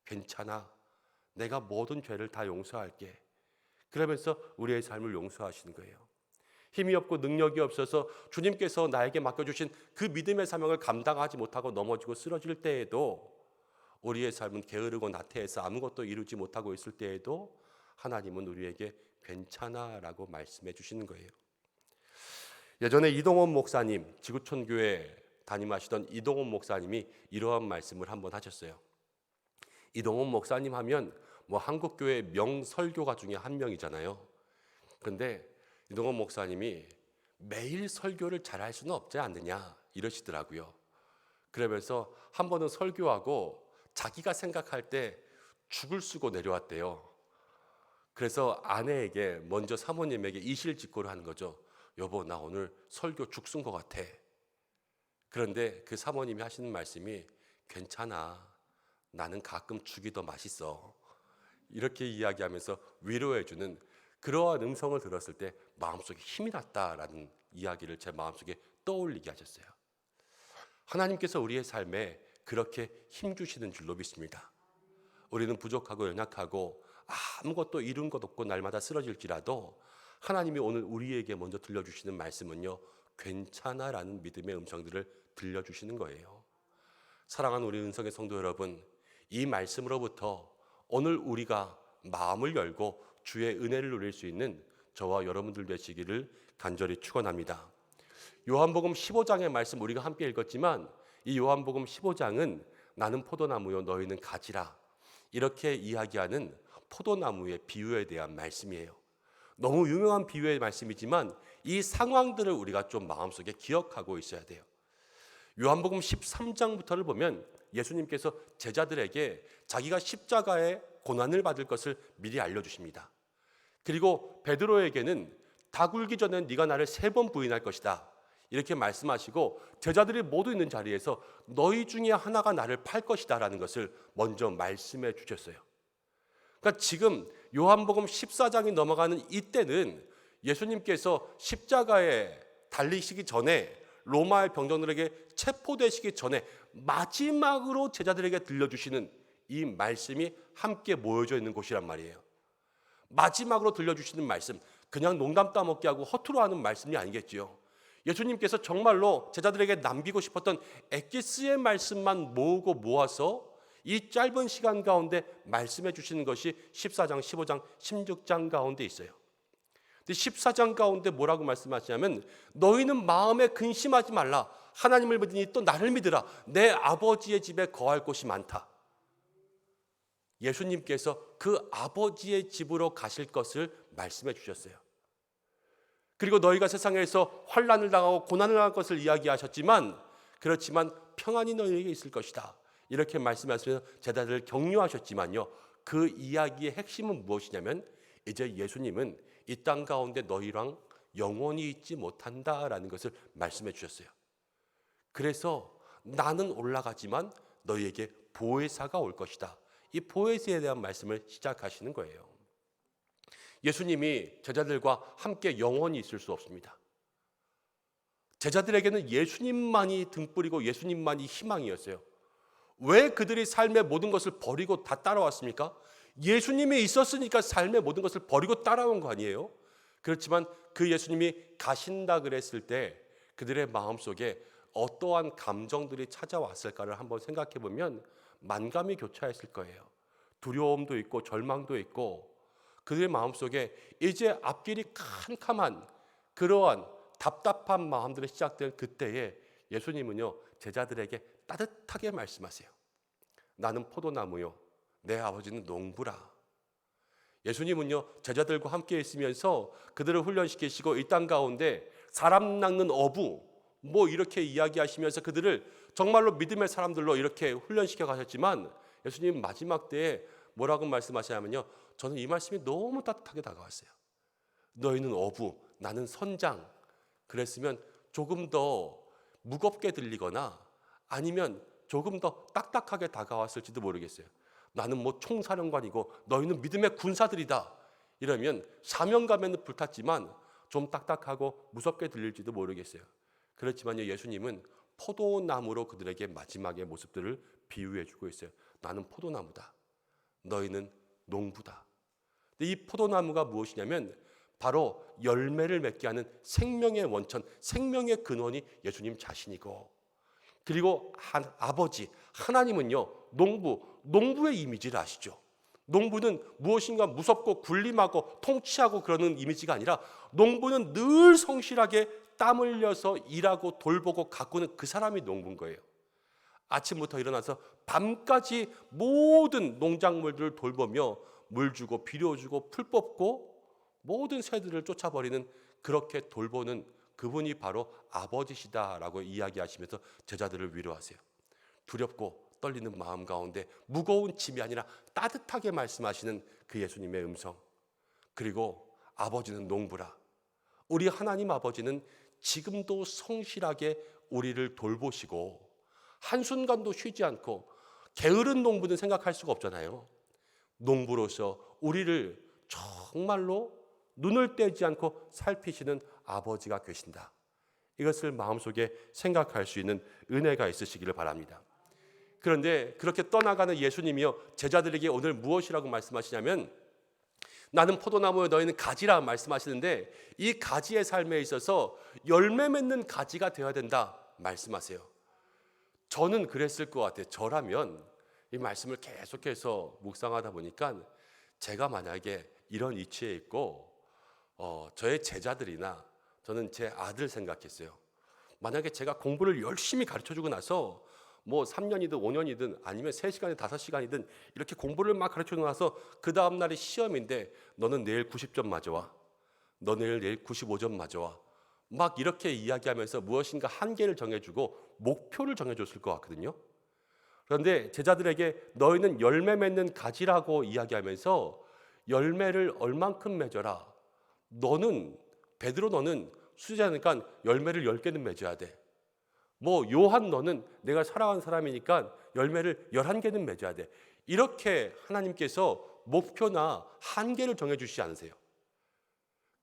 D: 괜찮아. 내가 모든 죄를 다 용서할게. 그러면서 우리의 삶을 용서하시는 거예요. 힘이 없고 능력이 없어서 주님께서 나에게 맡겨주신 그 믿음의 사명을 감당하지 못하고 넘어지고 쓰러질 때에도 우리의 삶은 게으르고 나태해서 아무것도 이루지 못하고 있을 때에도 하나님은 우리에게 괜찮아라고 말씀해 주시는 거예요. 예전에 이동원 목사님, 지구촌교회 담임하시던 이동원 목사님이 이러한 말씀을 한번 하셨어요. 이동원 목사님 하면 뭐 한국교회 명설교가 중에 한 명이잖아요. 그런데 이동원 목사님이 매일 설교를 잘할 수는 없지 않느냐 이러시더라고요. 그러면서 한 번은 설교하고 자기가 생각할 때 죽을 쓰고 내려왔대요. 그래서 아내에게 먼저 사모님에게 이실직고를 하는 거죠. 여보 나 오늘 설교 죽순 것 같아. 그런데 그 사모님이 하시는 말씀이 괜찮아. 나는 가끔 죽이 더 맛있어. 이렇게 이야기하면서 위로해주는 그러한 음성을 들었을 때 마음속에 힘이 났다라는 이야기를 제 마음속에 떠올리게 하셨어요. 하나님께서 우리의 삶에 그렇게 힘주시는 줄로 믿습니다. 우리는 부족하고 연약하고 아무것도 이룬 것 없고 날마다 쓰러질지라도 하나님이 오늘 우리에게 먼저 들려주시는 말씀은요 괜찮아라는 믿음의 음성들을 들려주시는 거예요. 사랑하는 우리 은성의 성도 여러분, 이 말씀으로부터 오늘 우리가 마음을 열고 주의 은혜를 누릴 수 있는 저와 여러분들 되시기를 간절히 축원합니다. 요한복음 15장의 말씀 우리가 함께 읽었지만 이 요한복음 15장은 나는 포도나무요 너희는 가지라 이렇게 이야기하는 포도나무의 비유에 대한 말씀이에요. 너무 유명한 비유의 말씀이지만 이 상황들을 우리가 좀 마음속에 기억하고 있어야 돼요. 요한복음 13장부터를 보면 예수님께서 제자들에게 자기가 십자가의 고난을 받을 것을 미리 알려주십니다. 그리고 베드로에게는 다 굴기 전에 네가 나를 3번 부인할 것이다 이렇게 말씀하시고 제자들이 모두 있는 자리에서 너희 중에 하나가 나를 팔 것이다 라는 것을 먼저 말씀해 주셨어요. 그러니까 지금 요한복음 14장이 넘어가는 이때는 예수님께서 십자가에 달리시기 전에 로마의 병정들에게 체포되시기 전에 마지막으로 제자들에게 들려주시는 이 말씀이 함께 모여져 있는 곳이란 말이에요. 마지막으로 들려주시는 말씀, 그냥 농담 따먹기 하고 허투루 하는 말씀이 아니겠지요. 예수님께서 정말로 제자들에게 남기고 싶었던 엑기스의 말씀만 모으고 모아서 이 짧은 시간 가운데 말씀해 주시는 것이 14장, 15장, 16장 가운데 있어요. 근데 14장 가운데 뭐라고 말씀하시냐면 너희는 마음에 근심하지 말라. 하나님을 믿으니 또 나를 믿으라. 내 아버지의 집에 거할 곳이 많다. 예수님께서 그 아버지의 집으로 가실 것을 말씀해 주셨어요. 그리고 너희가 세상에서 환난을 당하고 고난을 당할 것을 이야기하셨지만 그렇지만 평안이 너희에게 있을 것이다. 이렇게 말씀하시면서 제자들을 격려하셨지만요. 그 이야기의 핵심은 무엇이냐면 이제 예수님은 이 땅 가운데 너희랑 영원히 있지 못한다라는 것을 말씀해 주셨어요. 그래서 나는 올라가지만 너희에게 보혜사가 올 것이다. 이 보혜사에 대한 말씀을 시작하시는 거예요. 예수님이 제자들과 함께 영원히 있을 수 없습니다. 제자들에게는 예수님만이 등불이고 예수님만이 희망이었어요. 왜 그들이 삶의 모든 것을 버리고 다 따라왔습니까? 예수님이 있었으니까 삶의 모든 것을 버리고 따라온 거 아니에요? 그렇지만 그 예수님이 가신다 그랬을 때 그들의 마음속에 어떠한 감정들이 찾아왔을까를 한번 생각해 보면 만감이 교차했을 거예요. 두려움도 있고 절망도 있고 그들의 마음속에 이제 앞길이 캄캄한 그러한 답답한 마음들이 시작될 그때에 예수님은요 제자들에게 따뜻하게 말씀하세요. 나는 포도나무요 내 아버지는 농부라. 예수님은요 제자들과 함께 있으면서 그들을 훈련시키시고 이 땅 가운데 사람 낚는 어부 뭐 이렇게 이야기하시면서 그들을 정말로 믿음의 사람들로 이렇게 훈련시켜 가셨지만 예수님 마지막 때에 뭐라고 말씀하시냐면요 저는 이 말씀이 너무 따뜻하게 다가왔어요. 너희는 어부 나는 선장. 그랬으면 조금 더 무겁게 들리거나 아니면 조금 더 딱딱하게 다가왔을지도 모르겠어요. 나는 뭐 총사령관이고 너희는 믿음의 군사들이다. 이러면 사명감에는 불탔지만 좀 딱딱하고 무섭게 들릴지도 모르겠어요. 그렇지만요 예수님은 포도나무로 그들에게 마지막의 모습들을 비유해 주고 있어요. 나는 포도나무다. 너희는 농부다. 근데 이 포도나무가 무엇이냐면 바로 열매를 맺게 하는 생명의 원천, 생명의 근원이 예수님 자신이고 그리고 아버지 하나님은요 농부의 이미지를 아시죠? 농부는 무엇인가 무섭고 군림하고 통치하고 그러는 이미지가 아니라 농부는 늘 성실하게 땀 흘려서 일하고 돌보고 가꾸는 그 사람이 농부인 거예요. 아침부터 일어나서 밤까지 모든 농작물들을 돌보며 물 주고 비료 주고 풀 뽑고 모든 새들을 쫓아버리는 그렇게 돌보는 그분이 바로 아버지시다라고 이야기하시면서 제자들을 위로하세요. 두렵고 떨리는 마음 가운데 무거운 짐이 아니라 따뜻하게 말씀하시는 그 예수님의 음성. 그리고 아버지는 농부라. 우리 하나님 아버지는 지금도 성실하게 우리를 돌보시고 한순간도 쉬지 않고 게으른 농부는 생각할 수가 없잖아요. 농부로서 우리를 정말로 눈을 떼지 않고 살피시는 아버지가 계신다. 이것을 마음속에 생각할 수 있는 은혜가 있으시기를 바랍니다. 그런데 그렇게 떠나가는 예수님이요 제자들에게 오늘 무엇이라고 말씀하시냐면 나는 포도나무에 너희는 가지라 말씀하시는데 이 가지의 삶에 있어서 열매 맺는 가지가 되어야 된다 말씀하세요. 저는 그랬을 것 같아요. 저라면 이 말씀을 계속해서 묵상하다 보니까 제가 만약에 이런 위치에 있고 저의 제자들이나 저는 제 아들 생각했어요. 만약에 제가 공부를 열심히 가르쳐주고 나서 뭐 3년이든 5년이든 아니면 3시간이든 5시간이든 이렇게 공부를 막 가르쳐주고 나서 그 다음 날이 시험인데 너는 내일 90점 맞아와. 너 내일 95점 맞아와. 막 이렇게 이야기하면서 무엇인가 한계를 정해주고 목표를 정해줬을 것 같거든요. 그런데 제자들에게 너희는 열매 맺는 가지라고 이야기하면서 열매를 얼만큼 맺어라. 너는 베드로 너는 수제자니까 열매를 10개는 맺어야 돼. 뭐 요한 너는 내가 사랑하는 사람이니까 열매를 11개는 맺어야 돼. 이렇게 하나님께서 목표나 한계를 정해주시지 않으세요.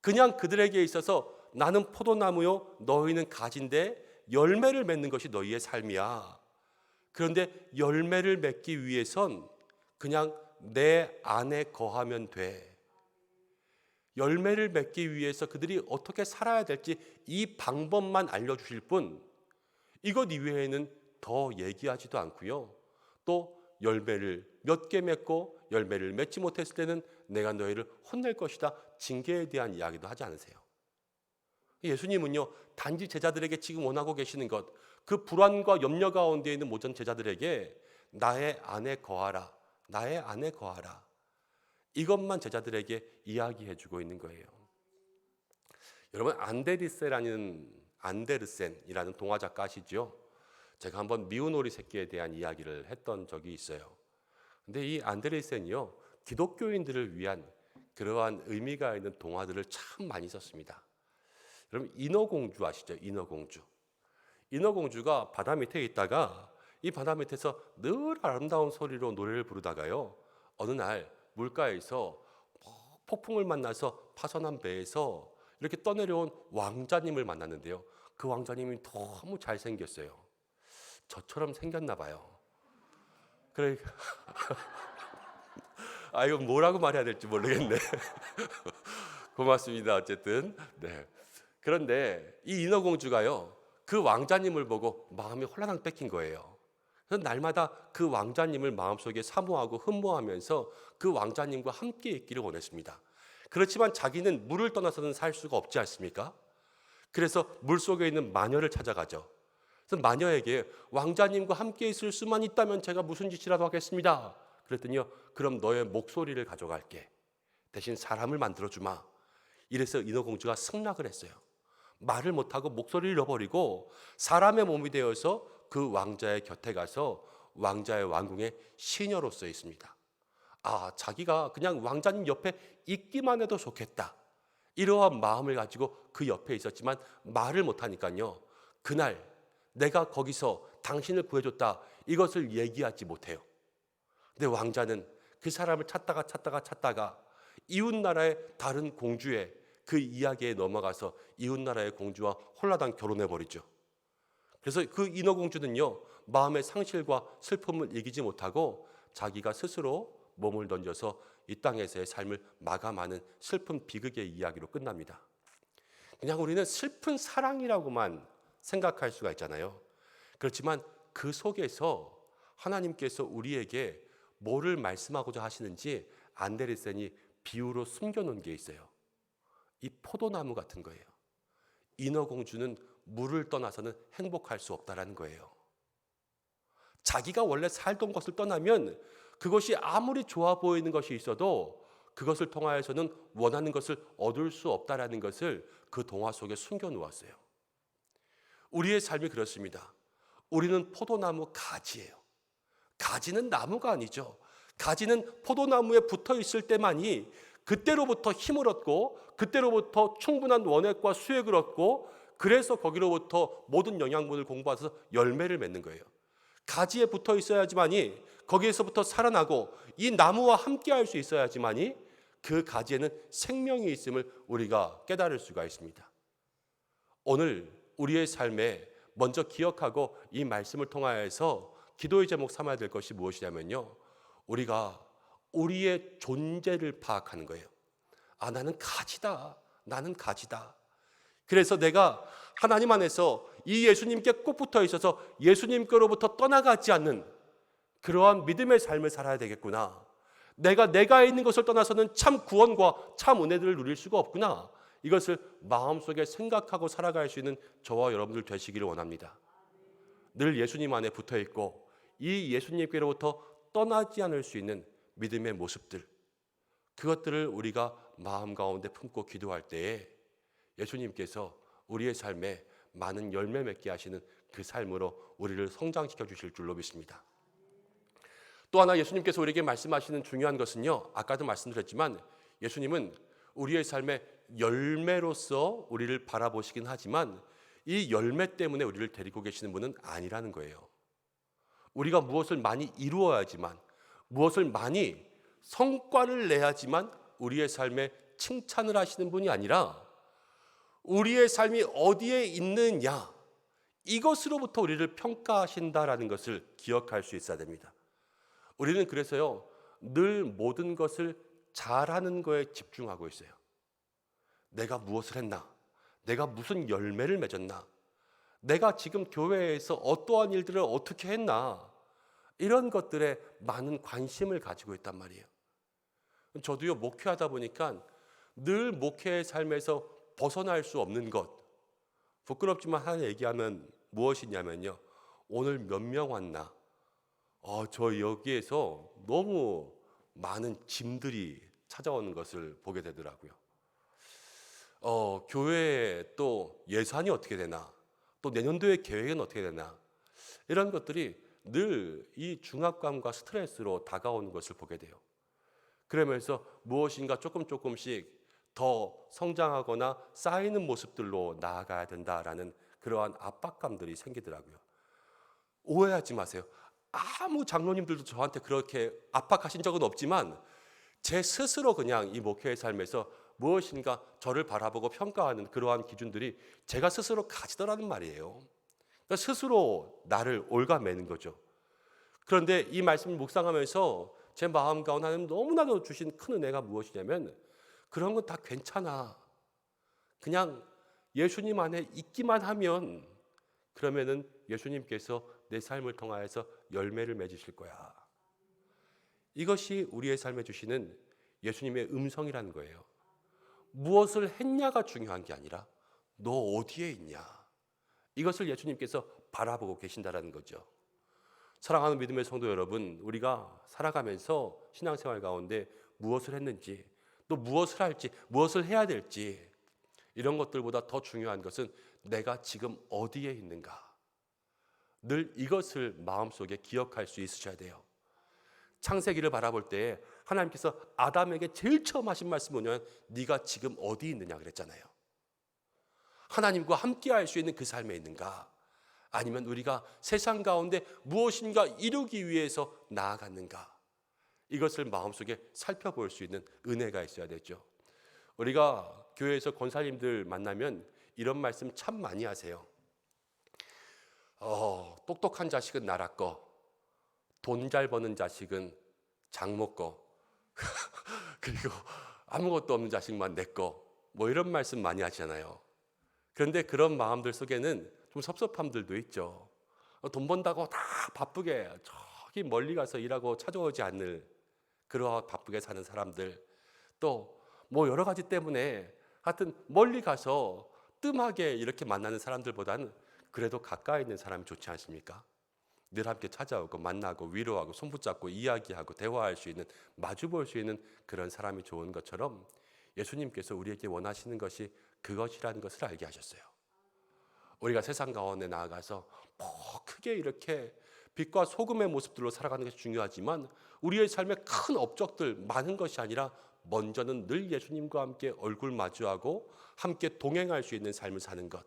D: 그냥 그들에게 있어서 나는 포도나무요 너희는 가지인데 열매를 맺는 것이 너희의 삶이야. 그런데 열매를 맺기 위해선 그냥 내 안에 거하면 돼. 열매를 맺기 위해서 그들이 어떻게 살아야 될지 이 방법만 알려주실 뿐 이것 이외에는 더 얘기하지도 않고요. 또 열매를 몇 개 맺고 열매를 맺지 못했을 때는 내가 너희를 혼낼 것이다. 징계에 대한 이야기도 하지 않으세요. 예수님은요 단지 제자들에게 지금 원하고 계시는 것, 그 불안과 염려 가운데 있는 모든 제자들에게 나의 안에 거하라, 나의 안에 거하라. 이것만 제자들에게 이야기해주고 있는 거예요. 여러분 안데르센이라는 동화 작가 아시죠? 제가 한번 미운 오리 새끼에 대한 이야기를 했던 적이 있어요. 근데 이 안데르센이요 기독교인들을 위한 그러한 의미가 있는 동화들을 참 많이 썼습니다. 여러분 인어공주 아시죠? 인어공주가 바다 밑에 있다가 이 바다 밑에서 늘 아름다운 소리로 노래를 부르다가요 어느 날 물가에서 폭풍을 만나서 파선한 배에서 이렇게 떠내려온 왕자님을 만났는데요. 그 왕자님이 너무 잘생겼어요. 저처럼 생겼나 봐요. 그래, 이거 뭐라고 말해야 될지 모르겠네. 고맙습니다. 어쨌든 네. 그런데 이 인어공주가요 그 왕자님을 보고 마음이 홀라당 뺏긴 거예요. 그래서 날마다 그 왕자님을 마음속에 사모하고 흠모하면서 그 왕자님과 함께 있기를 원했습니다. 그렇지만 자기는 물을 떠나서는 살 수가 없지 않습니까? 그래서 물속에 있는 마녀를 찾아가죠. 그래서 마녀에게 왕자님과 함께 있을 수만 있다면 제가 무슨 짓이라도 하겠습니다. 그랬더니요, 그럼 너의 목소리를 가져갈게. 대신 사람을 만들어주마. 이래서 인어공주가 승낙을 했어요. 말을 못하고 목소리를 잃어버리고 사람의 몸이 되어서 그 왕자의 곁에 가서 왕자의 왕궁의 시녀로서 있습니다. 아, 자기가 그냥 왕자님 옆에 있기만 해도 좋겠다. 이러한 마음을 가지고 그 옆에 있었지만 말을 못하니까요, 그날 내가 거기서 당신을 구해줬다, 이것을 얘기하지 못해요. 근데 왕자는 그 사람을 찾다가 이웃나라의 다른 공주의 그 이야기에 넘어가서 이웃나라의 공주와 홀라당 결혼해버리죠. 그래서 그 인어공주는요, 마음의 상실과 슬픔을 이기지 못하고 자기가 스스로 몸을 던져서 이 땅에서의 삶을 마감하는 슬픈 비극의 이야기로 끝납니다. 그냥 우리는 슬픈 사랑이라고만 생각할 수가 있잖아요. 그렇지만 그 속에서 하나님께서 우리에게 뭐를 말씀하고자 하시는지 안데르센이 비유로 숨겨놓은 게 있어요. 이 포도나무 같은 거예요. 인어공주는 물을 떠나서는 행복할 수 없다라는 거예요. 자기가 원래 살던 것을 떠나면 그것이 아무리 좋아 보이는 것이 있어도 그것을 통하여서는 원하는 것을 얻을 수 없다라는 것을 그 동화 속에 숨겨놓았어요. 우리의 삶이 그렇습니다. 우리는 포도나무 가지예요. 가지는 나무가 아니죠. 가지는 포도나무에 붙어 있을 때만이 그때로부터 힘을 얻고 그때로부터 충분한 원액과 수액을 얻고 그래서 거기로부터 모든 영양분을 공부해서 열매를 맺는 거예요. 가지에 붙어 있어야지만이 거기에서부터 살아나고 이 나무와 함께 할 수 있어야지만이 그 가지에는 생명이 있음을 우리가 깨달을 수가 있습니다. 오늘 우리의 삶에 먼저 기억하고 이 말씀을 통하여서 기도의 제목 삼아야 될 것이 무엇이냐면요, 우리가 우리의 존재를 파악하는 거예요. 아, 나는 가지다. 나는 가지다. 그래서 내가 하나님 안에서 이 예수님께 꼭 붙어 있어서 예수님께로부터 떠나가지 않는 그러한 믿음의 삶을 살아야 되겠구나. 내가 있는 것을 떠나서는 참 구원과 참 은혜들을 누릴 수가 없구나. 이것을 마음속에 생각하고 살아갈 수 있는 저와 여러분들 되시기를 원합니다. 늘 예수님 안에 붙어 있고 이 예수님께로부터 떠나지 않을 수 있는 믿음의 모습들, 그것들을 우리가 마음 가운데 품고 기도할 때에 예수님께서 우리의 삶에 많은 열매 맺게 하시는 그 삶으로 우리를 성장시켜 주실 줄로 믿습니다. 또 하나 예수님께서 우리에게 말씀하시는 중요한 것은요, 아까도 말씀드렸지만 예수님은 우리의 삶의 열매로서 우리를 바라보시긴 하지만 이 열매 때문에 우리를 데리고 계시는 분은 아니라는 거예요. 우리가 무엇을 많이 이루어야지만, 무엇을 많이 성과를 내야지만 우리의 삶에 칭찬을 하시는 분이 아니라 우리의 삶이 어디에 있느냐, 이것으로부터 우리를 평가하신다라는 것을 기억할 수 있어야 됩니다. 우리는 그래서요, 늘 모든 것을 잘하는 거에 집중하고 있어요. 내가 무엇을 했나? 내가 무슨 열매를 맺었나? 내가 지금 교회에서 어떠한 일들을 어떻게 했나? 이런 것들에 많은 관심을 가지고 있단 말이에요. 저도요, 목회하다 보니까 늘 목회의 삶에서 벗어날 수 없는 것, 부끄럽지만 하나 얘기하면 무엇이냐면요, 오늘 몇 명 왔나? 저 여기에서 너무 많은 짐들이 찾아오는 것을 보게 되더라고요. 교회에 또 예산이 어떻게 되나, 또 내년도의 계획은 어떻게 되나, 이런 것들이 늘 이 중압감과 스트레스로 다가오는 것을 보게 돼요. 그러면서 무엇인가 조금씩 더 성장하거나 쌓이는 모습들로 나아가야 된다라는 그러한 압박감들이 생기더라고요. 오해하지 마세요. 아무 장로님들도 저한테 그렇게 압박하신 적은 없지만 제 스스로 그냥 이 목회의 삶에서 무엇인가 저를 바라보고 평가하는 그러한 기준들이 제가 스스로 가지더라는 말이에요. 그러니까 스스로 나를 올가매는 거죠. 그런데 이 말씀을 묵상하면서 제 마음 가운데 하나님 너무나도 주신 큰 은혜가 무엇이냐면, 그런 건 다 괜찮아. 그냥 예수님 안에 있기만 하면 그러면은 예수님께서 내 삶을 통하여서 열매를 맺으실 거야. 이것이 우리의 삶에 주시는 예수님의 음성이라는 거예요. 무엇을 했냐가 중요한 게 아니라 너 어디에 있냐, 이것을 예수님께서 바라보고 계신다라는 거죠. 사랑하는 믿음의 성도 여러분, 우리가 살아가면서 신앙생활 가운데 무엇을 했는지, 또 무엇을 할지, 무엇을 해야 될지, 이런 것들보다 더 중요한 것은 내가 지금 어디에 있는가, 늘 이것을 마음속에 기억할 수 있으셔야 돼요. 창세기를 바라볼 때 하나님께서 아담에게 제일 처음 하신 말씀은 뭐냐면 네가 지금 어디 있느냐 그랬잖아요. 하나님과 함께 할 수 있는 그 삶에 있는가, 아니면 우리가 세상 가운데 무엇인가 이루기 위해서 나아갔는가, 이것을 마음속에 살펴볼 수 있는 은혜가 있어야 되죠. 우리가 교회에서 권사님들 만나면 이런 말씀 참 많이 하세요. 똑똑한 자식은 나라 거, 돈 잘 버는 자식은 장모 거, 그리고 아무것도 없는 자식만 내 거, 뭐 이런 말씀 많이 하시잖아요. 그런데 그런 마음들 속에는 좀 섭섭함들도 있죠. 돈 번다고 다 바쁘게 저기 멀리 가서 일하고 찾아오지 않을 그러한 바쁘게 사는 사람들, 또 뭐 여러 가지 때문에 하여튼 멀리 가서 뜸하게 이렇게 만나는 사람들보다는 그래도 가까이 있는 사람이 좋지 않습니까? 늘 함께 찾아오고 만나고 위로하고 손붙잡고 이야기하고 대화할 수 있는, 마주볼 수 있는 그런 사람이 좋은 것처럼 예수님께서 우리에게 원하시는 것이 그것이라는 것을 알게 하셨어요. 우리가 세상 가운데 나아가서 크게 이렇게 빛과 소금의 모습들로 살아가는 것이 중요하지만 우리의 삶에 큰 업적들 많은 것이 아니라 먼저는 늘 예수님과 함께 얼굴 마주하고 함께 동행할 수 있는 삶을 사는 것,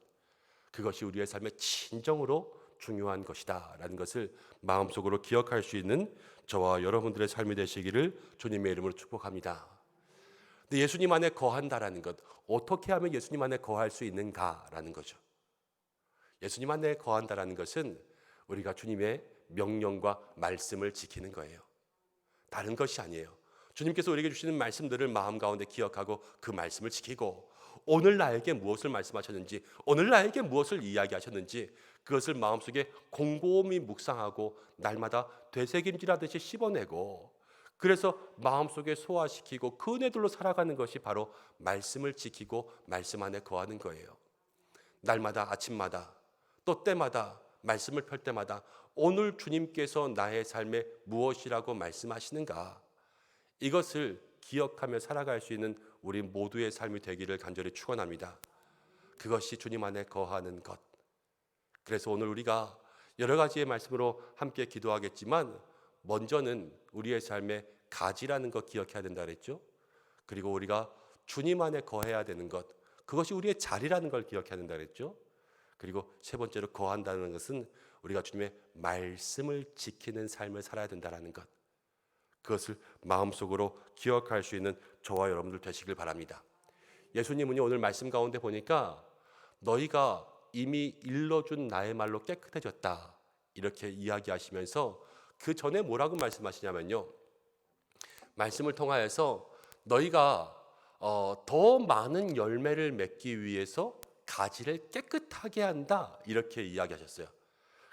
D: 그것이 우리의 삶에 진정으로 중요한 것이다 라는 것을 마음속으로 기억할 수 있는 저와 여러분들의 삶이 되시기를 주님의 이름으로 축복합니다. 근데 예수님 안에 거한다라는 것, 어떻게 하면 예수님 안에 거할 수 있는가라는 거죠. 예수님 안에 거한다라는 것은 우리가 주님의 명령과 말씀을 지키는 거예요. 다른 것이 아니에요. 주님께서 우리에게 주시는 말씀들을 마음 가운데 기억하고 그 말씀을 지키고, 오늘 나에게 무엇을 말씀하셨는지, 오늘 나에게 무엇을 이야기하셨는지 그것을 마음속에 곰곰이 묵상하고 날마다 되새김질하듯이 씹어내고, 그래서 마음속에 소화시키고 그 은혜들로 살아가는 것이 바로 말씀을 지키고 말씀 안에 거하는 거예요. 날마다 아침마다 또 때마다 말씀을 펼 때마다 오늘 주님께서 나의 삶에 무엇이라고 말씀하시는가, 이것을 기억하며 살아갈 수 있는 우리 모두의 삶이 되기를 간절히 축원합니다. 그것이 주님 안에 거하는 것. 그래서 오늘 우리가 여러 가지의 말씀으로 함께 기도하겠지만 먼저는 우리의 삶에 가지라는 것 기억해야 된다 그랬죠. 그리고 우리가 주님 안에 거해야 되는 것, 그것이 우리의 자리라는 걸 기억해야 된다 그랬죠. 그리고 세 번째로 거한다는 것은 우리가 주님의 말씀을 지키는 삶을 살아야 된다는 것, 그것을 마음속으로 기억할 수 있는 저와 여러분들 되시길 바랍니다. 예수님은 오늘 말씀 가운데 보니까 너희가 이미 일러준 나의 말로 깨끗해졌다 이렇게 이야기하시면서 그 전에 뭐라고 말씀하시냐면요, 말씀을 통하여서 너희가 더 많은 열매를 맺기 위해서 가지를 깨끗하게 한다 이렇게 이야기하셨어요.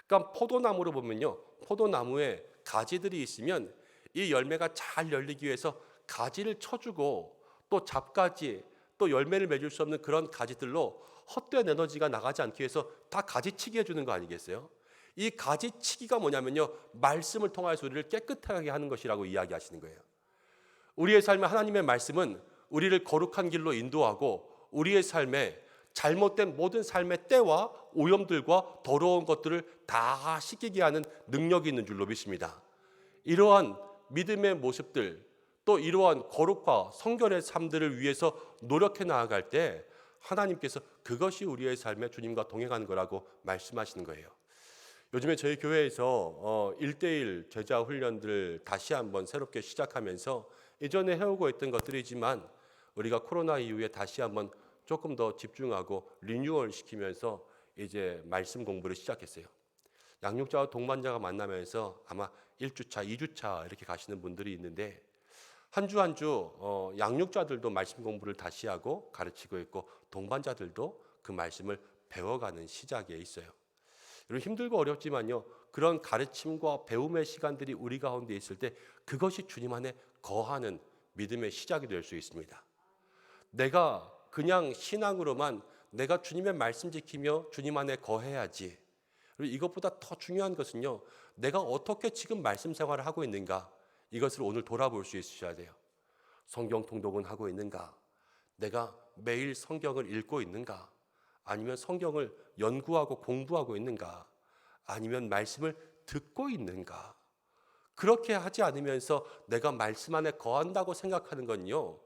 D: 그러니까 포도나무로 보면요, 포도나무에 가지들이 있으면 이 열매가 잘 열리기 위해서 가지를 쳐주고, 또 잡가지, 또 열매를 맺을 수 없는 그런 가지들로 헛된 에너지가 나가지 않기 위해서 다 가지치기 해주는 거 아니겠어요? 이 가지치기가 뭐냐면요, 말씀을 통해서 우리를 깨끗하게 하는 것이라고 이야기하시는 거예요. 우리의 삶에 하나님의 말씀은 우리를 거룩한 길로 인도하고 우리의 삶에 잘못된 모든 삶의 때와 오염들과 더러운 것들을 다 씻기게 하는 능력이 있는 줄로 믿습니다. 이러한 믿음의 모습들, 또 이러한 거룩과 성결의 삶들을 위해서 노력해 나아갈 때 하나님께서 그것이 우리의 삶에 주님과 동행하는 거라고 말씀하시는 거예요. 요즘에 저희 교회에서 1:1 제자 훈련들 다시 한번 새롭게 시작하면서 이전에 해오고 있던 것들이지만 우리가 코로나 이후에 다시 한번 조금 더 집중하고 리뉴얼 시키면서 이제 말씀 공부를 시작했어요. 양육자와 동반자가 만나면서 아마 1주차, 2주차 이렇게 가시는 분들이 있는데 한 주 한 주 양육자들도 말씀 공부를 다시 하고 가르치고 있고 동반자들도 그 말씀을 배워가는 시작에 있어요. 여러분, 힘들고 어렵지만요, 그런 가르침과 배움의 시간들이 우리 가운데 있을 때 그것이 주님 안에 거하는 믿음의 시작이 될 수 있습니다. 내가 그냥 신앙으로만 내가 주님의 말씀 지키며 주님 안에 거해야지. 그리고 이것보다 더 중요한 것은요, 내가 어떻게 지금 말씀 생활을 하고 있는가, 이것을 오늘 돌아볼 수 있으셔야 돼요. 성경 통독은 하고 있는가? 내가 매일 성경을 읽고 있는가? 아니면 성경을 연구하고 공부하고 있는가? 아니면 말씀을 듣고 있는가? 그렇게 하지 않으면서 내가 말씀 안에 거한다고 생각하는 건요,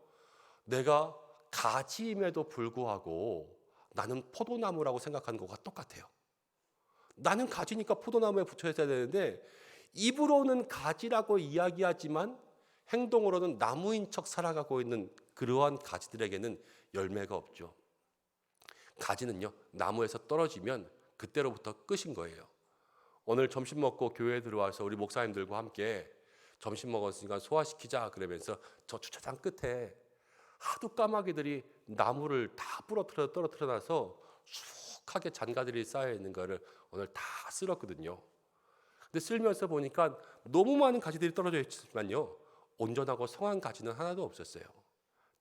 D: 내가 가지임에도 불구하고 나는 포도나무라고 생각하는 것과 똑같아요. 나는 가지니까 포도나무에 붙여 있어야 되는데, 입으로는 가지라고 이야기하지만 행동으로는 나무인 척 살아가고 있는 그러한 가지들에게는 열매가 없죠. 가지는요, 나무에서 떨어지면 그때로부터 끝인 거예요. 오늘 점심 먹고 교회에 들어와서 우리 목사님들과 함께 점심 먹었으니까 소화시키자 그러면서 저 주차장 끝에 하도 까마귀들이 나무를 다 부러뜨려 떨어뜨려 놔서 수북하게 잔가들이 쌓여 있는 거를 오늘 다 쓸었거든요. 근데 쓸면서 보니까 너무 많은 가지들이 떨어져 있지만요, 온전하고 성한 가지는 하나도 없었어요.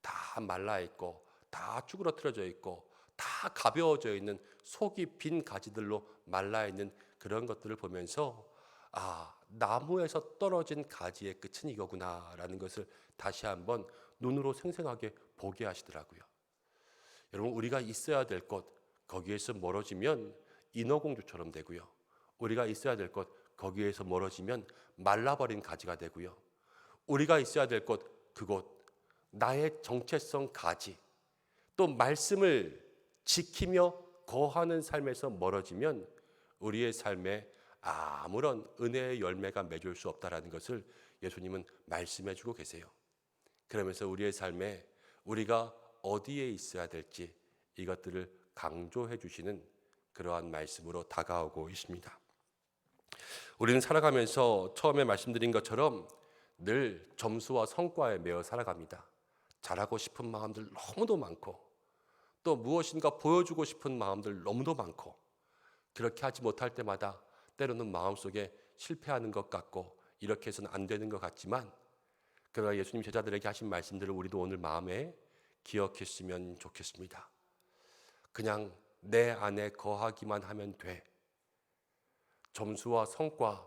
D: 다 말라 있고 다 쭈그러뜨려져 있고 다 가벼워져 있는 속이 빈 가지들로 말라 있는 그런 것들을 보면서, 아, 나무에서 떨어진 가지의 끝은 이거구나라는 것을 다시 한번 눈으로 생생하게 보게 하시더라고요. 여러분, 우리가 있어야 될 곳, 거기에서 멀어지면 인어공주처럼 되고요. 우리가 있어야 될 곳, 거기에서 멀어지면 말라버린 가지가 되고요. 우리가 있어야 될 곳, 그곳, 나의 정체성 가지, 또 말씀을 지키며 거하는 삶에서 멀어지면 우리의 삶에 아무런 은혜의 열매가 맺을 수 없다라는 것을 예수님은 말씀해 주고 계세요. 그러면서 우리의 삶에 우리가 어디에 있어야 될지 이것들을 강조해 주시는 그러한 말씀으로 다가오고 있습니다. 우리는 살아가면서 처음에 말씀드린 것처럼 늘 점수와 성과에 매여 살아갑니다. 잘하고 싶은 마음들 너무도 많고, 또 무엇인가 보여주고 싶은 마음들 너무도 많고, 그렇게 하지 못할 때마다 때로는 마음속에 실패하는 것 같고 이렇게 해서는 안 되는 것 같지만, 그러나 예수님 제자들에게 하신 말씀들을 우리도 오늘 마음에 기억했으면 좋겠습니다. 그냥 내 안에 거하기만 하면 돼. 점수와 성과,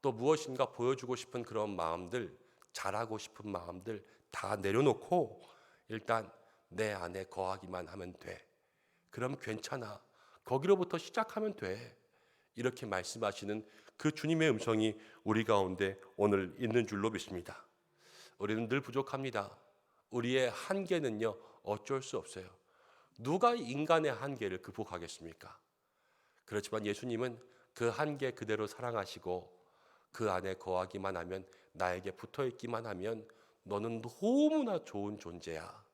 D: 또 무엇인가 보여주고 싶은 그런 마음들, 잘하고 싶은 마음들 다 내려놓고 일단 내 안에 거하기만 하면 돼. 그럼 괜찮아. 거기로부터 시작하면 돼. 이렇게 말씀하시는 그 주님의 음성이 우리 가운데 오늘 있는 줄로 믿습니다. 우리는 늘 부족합니다. 우리의 한계는요, 어쩔 수 없어요. 누가 인간의 한계를 극복하겠습니까? 그렇지만 예수님은 그 한계 그대로 사랑하시고 그 안에 거하기만 하면, 나에게 붙어있기만 하면 너는 너무나 좋은 존재야,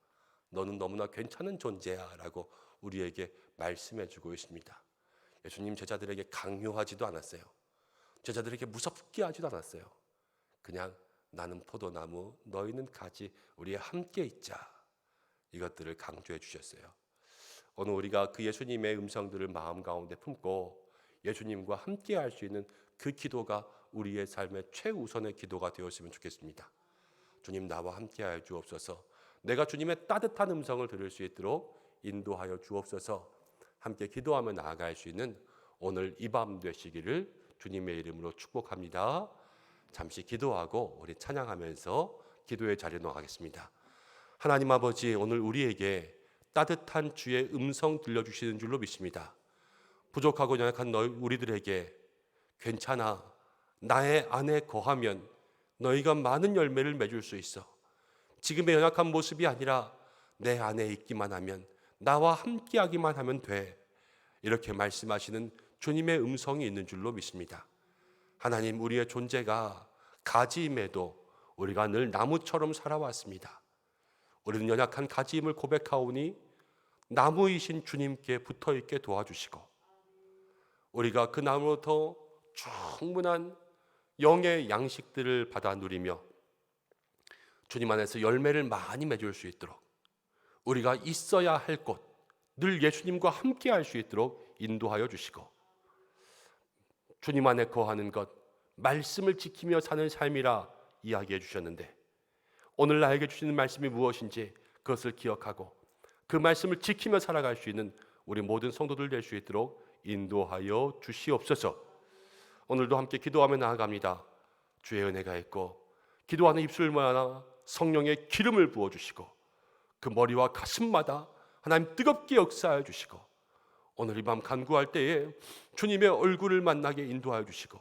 D: 너는 너무나 괜찮은 존재야 라고 우리에게 말씀해주고 있습니다. 예수님 제자들에게 강요하지도 않았어요. 제자들에게 무섭게 하지도 않았어요. 그냥 나는 포도나무, 너희는 가지, 우리 함께 있자, 이것들을 강조해 주셨어요. 오늘 우리가 그 예수님의 음성들을 마음 가운데 품고 예수님과 함께 할 수 있는 그 기도가 우리의 삶의 최우선의 기도가 되었으면 좋겠습니다. 주님, 나와 함께 하여 주옵소서. 내가 주님의 따뜻한 음성을 들을 수 있도록 인도하여 주옵소서. 함께 기도하며 나아갈 수 있는 오늘 이 밤 되시기를 주님의 이름으로 축복합니다. 잠시 기도하고 우리 찬양하면서 기도의 자리로 나가겠습니다. 하나님 아버지, 오늘 우리에게 따뜻한 주의 음성 들려주시는 줄로 믿습니다. 부족하고 연약한 우리들에게 괜찮아, 나의 안에 거하면 너희가 많은 열매를 맺을 수 있어. 지금의 연약한 모습이 아니라 내 안에 있기만 하면, 나와 함께하기만 하면 돼. 이렇게 말씀하시는 주님의 음성이 있는 줄로 믿습니다. 하나님, 우리의 존재가 가지임에도 우리가 늘 나무처럼 살아왔습니다. 우리는 연약한 가지임을 고백하오니 나무이신 주님께 붙어있게 도와주시고, 우리가 그 나무로부터 충분한 영의 양식들을 받아 누리며 주님 안에서 열매를 많이 맺을 수 있도록, 우리가 있어야 할 곳, 늘 예수님과 함께 할 수 있도록 인도하여 주시고, 주님 안에 거하는 것, 말씀을 지키며 사는 삶이라 이야기해 주셨는데, 오늘 나에게 주시는 말씀이 무엇인지 그것을 기억하고 그 말씀을 지키며 살아갈 수 있는 우리 모든 성도들 될 수 있도록 인도하여 주시옵소서. 오늘도 함께 기도하며 나아갑니다. 주의 은혜가 있고 기도하는 입술마다 성령의 기름을 부어주시고 그 머리와 가슴마다 하나님 뜨겁게 역사해 주시고 오늘 이 밤 간구할 때에 주님의 얼굴을 만나게 인도하여 주시고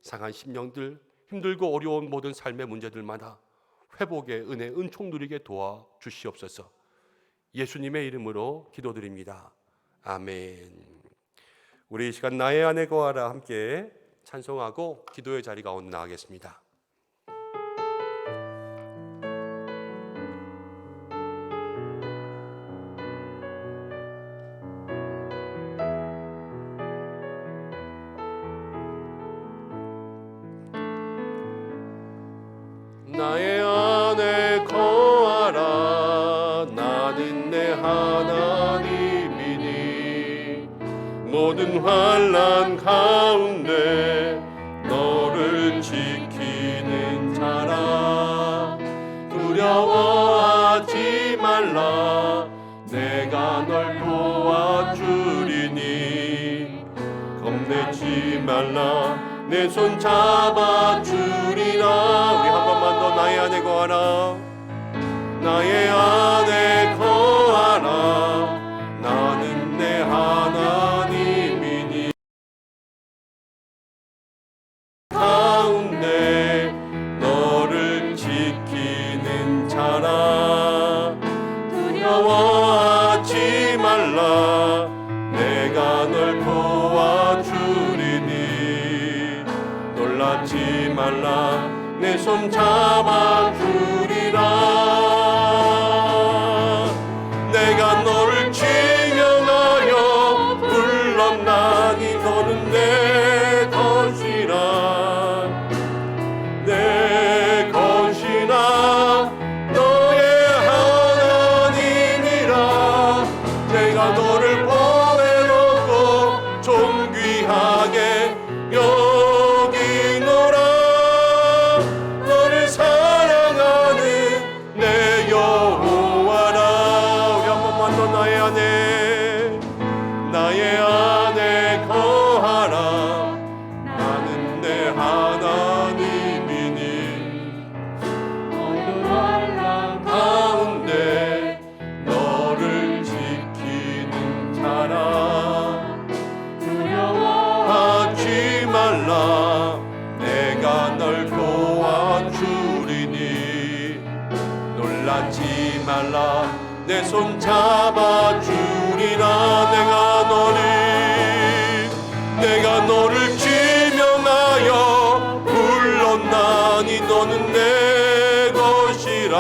D: 상한 심령들, 힘들고 어려운 모든 삶의 문제들마다 회복의 은혜, 은총 누리게 도와 주시옵소서. 예수님의 이름으로 기도드립니다. 아멘. 우리 이 시간 나의 안에 거하라 함께 찬송하고 기도의 자리 가운데 나가겠습니다. 나의 안에 거하라. 나는 내 하나님이니 모든 환난 가운데 너를 지키는 자라. 두려워하지 말라. 내가 널 도와주리니 겁내지 말라. 내 손 잡아주리라. 우리 한 번만 더 나의 안에 거하라. 나의 안에 거하라. 나는 내 하나님이니 가운데 너를 지키는 자라. 두려워하지 말라. 내가 널 도와주리니 놀라지 말라. 내 손 잡아주리라. 내가 너를 지명하여 불렀나니 너는 내 것이라. 내 것이라. 너의 하나님이라. 내가 너를 보배롭고 존귀하게 여기노라. 너를 사랑하는 내 여호와라. 우리 한 번만 더 나의 안에 거하라. 나는 내 하나님이니 모든 환난 가운데 너를 지키는 자라. 두려워하지 말라. 내가 널 도와주리니 놀라지 말라. 내 손 잡아주리라. 내가 너를 지명하여 불렀나니 너는 내 것이라.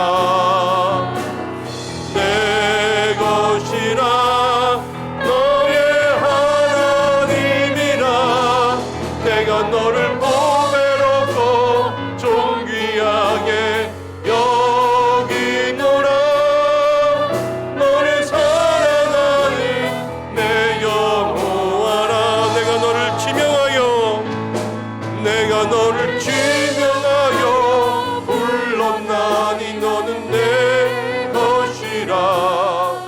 D: 내 것이라. 너의 하나님이라. 내가 너를 보배롭고 존귀하게 여기노라. 너를 사랑하는 내 여호와라. 내가 너를 지명하여 불렀나니 너는 내 것이라.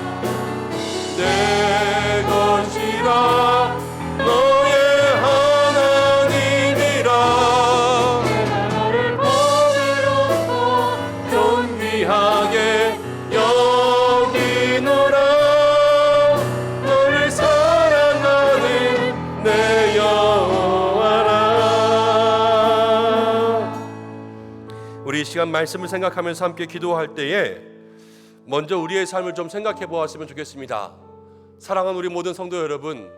D: 내 것이라. 너의 하나님이라. 내가 너를 보배롭고 존귀하게 여기노라. 너를 사랑하는 내 여호와라. 우리 이 시간 말씀을 생각하면서 함께 기도할 때에 먼저 우리의 삶을 좀 생각해 보았으면 좋겠습니다. 사랑하는 우리 모든 성도 여러분,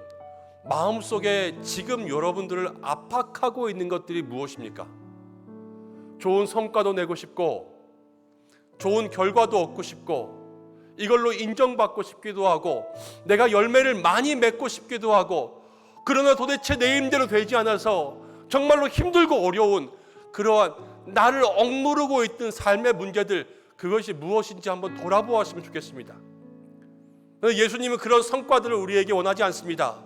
D: 마음속에 지금 여러분들을 압박하고 있는 것들이 무엇입니까? 좋은 성과도 내고 싶고 좋은 결과도 얻고 싶고 이걸로 인정받고 싶기도 하고 내가 열매를 많이 맺고 싶기도 하고 그러나 도대체 내 힘대로 되지 않아서 정말로 힘들고 어려운 그러한 나를 억누르고 있던 삶의 문제들, 그것이 무엇인지 한번 돌아보았으면 좋겠습니다. 예수님은 그런 성과들을 우리에게 원하지 않습니다.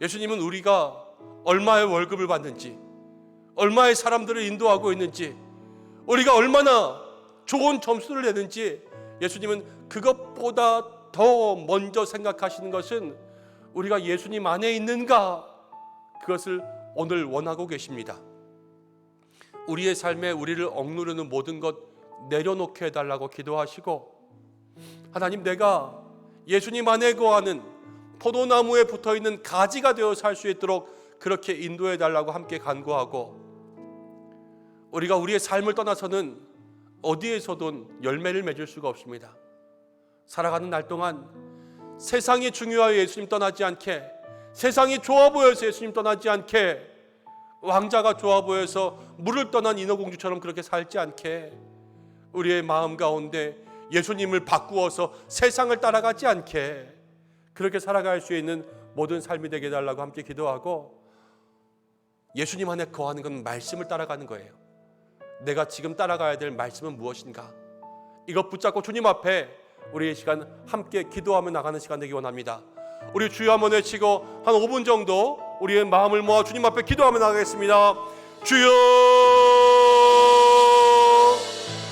D: 예수님은 우리가 얼마의 월급을 받는지, 얼마의 사람들을 인도하고 있는지, 우리가 얼마나 좋은 점수를 내는지 예수님은 그것보다 더 먼저 생각하시는 것은 우리가 예수님 안에 있는가, 그것을 오늘 원하고 계십니다. 우리의 삶에 우리를 억누르는 모든 것 내려놓게 해달라고 기도하시고, 하나님, 내가 예수님 안에 거하는 포도나무에 붙어있는 가지가 되어 살 수 있도록 그렇게 인도해 달라고 함께 간구하고, 우리가 우리의 삶을 떠나서는 어디에서도 열매를 맺을 수가 없습니다. 살아가는 날 동안 세상이 중요하여 예수님 떠나지 않게, 세상이 좋아 보여서 예수님 떠나지 않게, 왕자가 좋아 보여서 물을 떠난 인어공주처럼 그렇게 살지 않게, 우리의 마음 가운데 예수님을 바꾸어서 세상을 따라가지 않게 그렇게 살아갈 수 있는 모든 삶이 되게 해달라고 함께 기도하고, 예수님 안에 거하는 건 말씀을 따라가는 거예요. 내가 지금 따라가야 될 말씀은 무엇인가, 이것 붙잡고 주님 앞에 우리의 시간 함께 기도하며 나가는 시간 되기 원합니다. 우리 주여 한번 외치고 한 5분 정도 우리의 마음을 모아 주님 앞에 기도하며 나가겠습니다. 주여,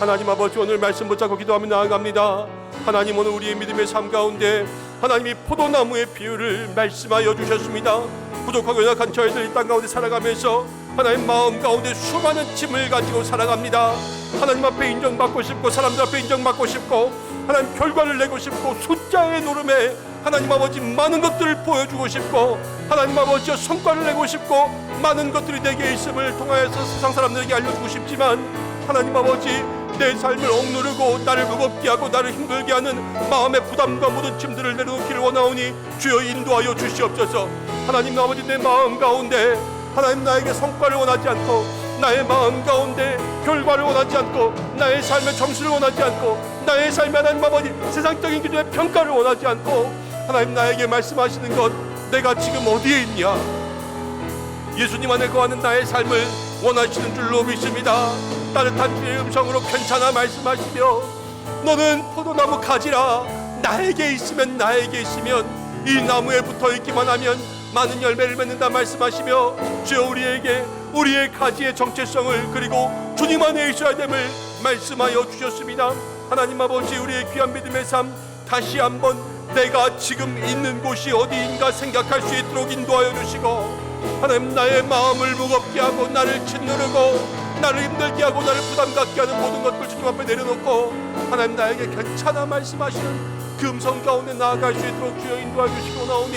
D: 하나님 아버지, 오늘 말씀 붙잡고 기도하며 나아갑니다. 하나님, 오늘 우리의 믿음의 삶 가운데 하나님이 포도나무의 비유를 말씀하여 주셨습니다. 부족하고 연약한 저희들 이 땅 가운데 살아가면서 하나님 마음 가운데 수많은 짐을 가지고 살아갑니다. 하나님 앞에 인정받고 싶고, 사람들 앞에 인정받고 싶고, 하나님 결과를 내고 싶고, 숫자의 노름에 하나님 아버지 많은 것들을 보여주고 싶고, 하나님 아버지 성과를 내고 싶고, 많은 것들이 내게 있음을 통하여서 세상 사람들에게 알려주고 싶지만, 하나님 아버지, 내 삶을 억누르고 나를 무겁게 하고 나를 힘들게 하는 마음의 부담과 모든 짐들을 내려놓기를 원하오니 주여 인도하여 주시옵소서. 하나님 아버지, 내 마음 가운데 하나님 나에게 성과를 원하지 않고, 나의 마음 가운데 결과를 원하지 않고, 나의 삶의 점수를 원하지 않고, 나의 삶의 하나님 아버지 세상적인 기준의 평가를 원하지 않고, 하나님 나에게 말씀하시는 것, 내가 지금 어디에 있냐, 예수님 안에 거하는 나의 삶을 원하시는 줄로 믿습니다. 따뜻한 주의 음성으로 괜찮아 말씀하시며, 너는 포도나무 가지라, 나에게 있으면 이 나무에 붙어 있기만 하면 많은 열매를 맺는다 말씀하시며, 주여 우리에게 우리의 가지의 정체성을, 그리고 주님 안에 있어야 됨을 말씀하여 주셨습니다. 하나님 아버지, 우리의 귀한 믿음의 삶 다시 한번 내가 지금 있는 곳이 어디인가 생각할 수 있도록 인도하여 주시고, 하나님 나의 마음을 무겁게 하고 나를 짓누르고 나를 힘들게 하고 나를 부담 갖게 하는 모든 것들 주님 앞에 내려놓고, 하나님 나에게 괜찮아 말씀하시는 그 음성 가운데 나아갈 수 있도록 주여 인도하여 주시고 나오니,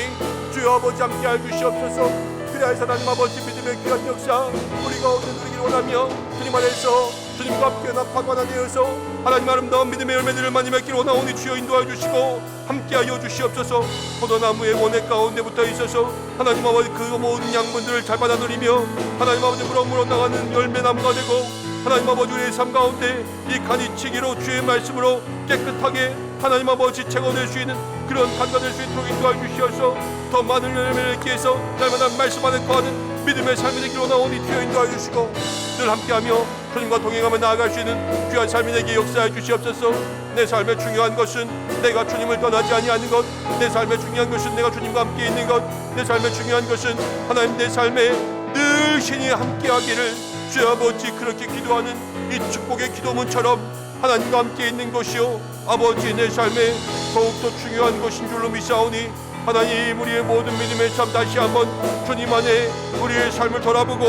D: 주여 아버지 함께하여 주시옵소서. 그리하여서 하나님 아버지 믿음의 귀한 역사 우리 가운데 누리기를 원하며, 주님 안에서 주님과 함께 연합하고 하나 되어서 하나님 아름다운 믿음의 열매들을 많이 맺기를 원하오니 주여 인도하여 주시고 함께하여 주시옵소서. 포도나무의 원액 가운데 붙어 있어서 하나님 아버지 그 모든 양분들을 잘 받아 누리며, 하나님 아버지 무럭무럭 나가는 열매나무가 되고, 하나님 아버지 우리의 삶 가운데 이 간이치기로 주의 말씀으로 깨끗하게 하나님 아버지 채워낼 수 있는 그런 단가 될 수 있도록 인도하여 주시어서 더 많은 열매를 맺기 위해서 날마다 말씀 안에 거하는 믿음의 삶이 되기를 원하오니 주여 인도하여 주시고, 늘 함께하며 주님과 동행하며 나아갈 수 있는 귀한 삶이 되게 역사해 주시옵소서. 내 삶의 중요한 것은 내가 주님을 떠나지 아니하는 것, 내 삶의 중요한 것은 내가 주님과 함께 있는 것, 내 삶의 중요한 것은 하나님 내 삶에 늘 신이 함께하기를 주여 아버지 그렇게 기도하는 이 축복의 기도문처럼 하나님과 함께 있는 것이요 아버지 내 삶에 더욱더 중요한 것인 줄로 믿사오니, 하나님 우리의 모든 믿음의 삶 다시 한번 주님 안에 우리의 삶을 돌아보고,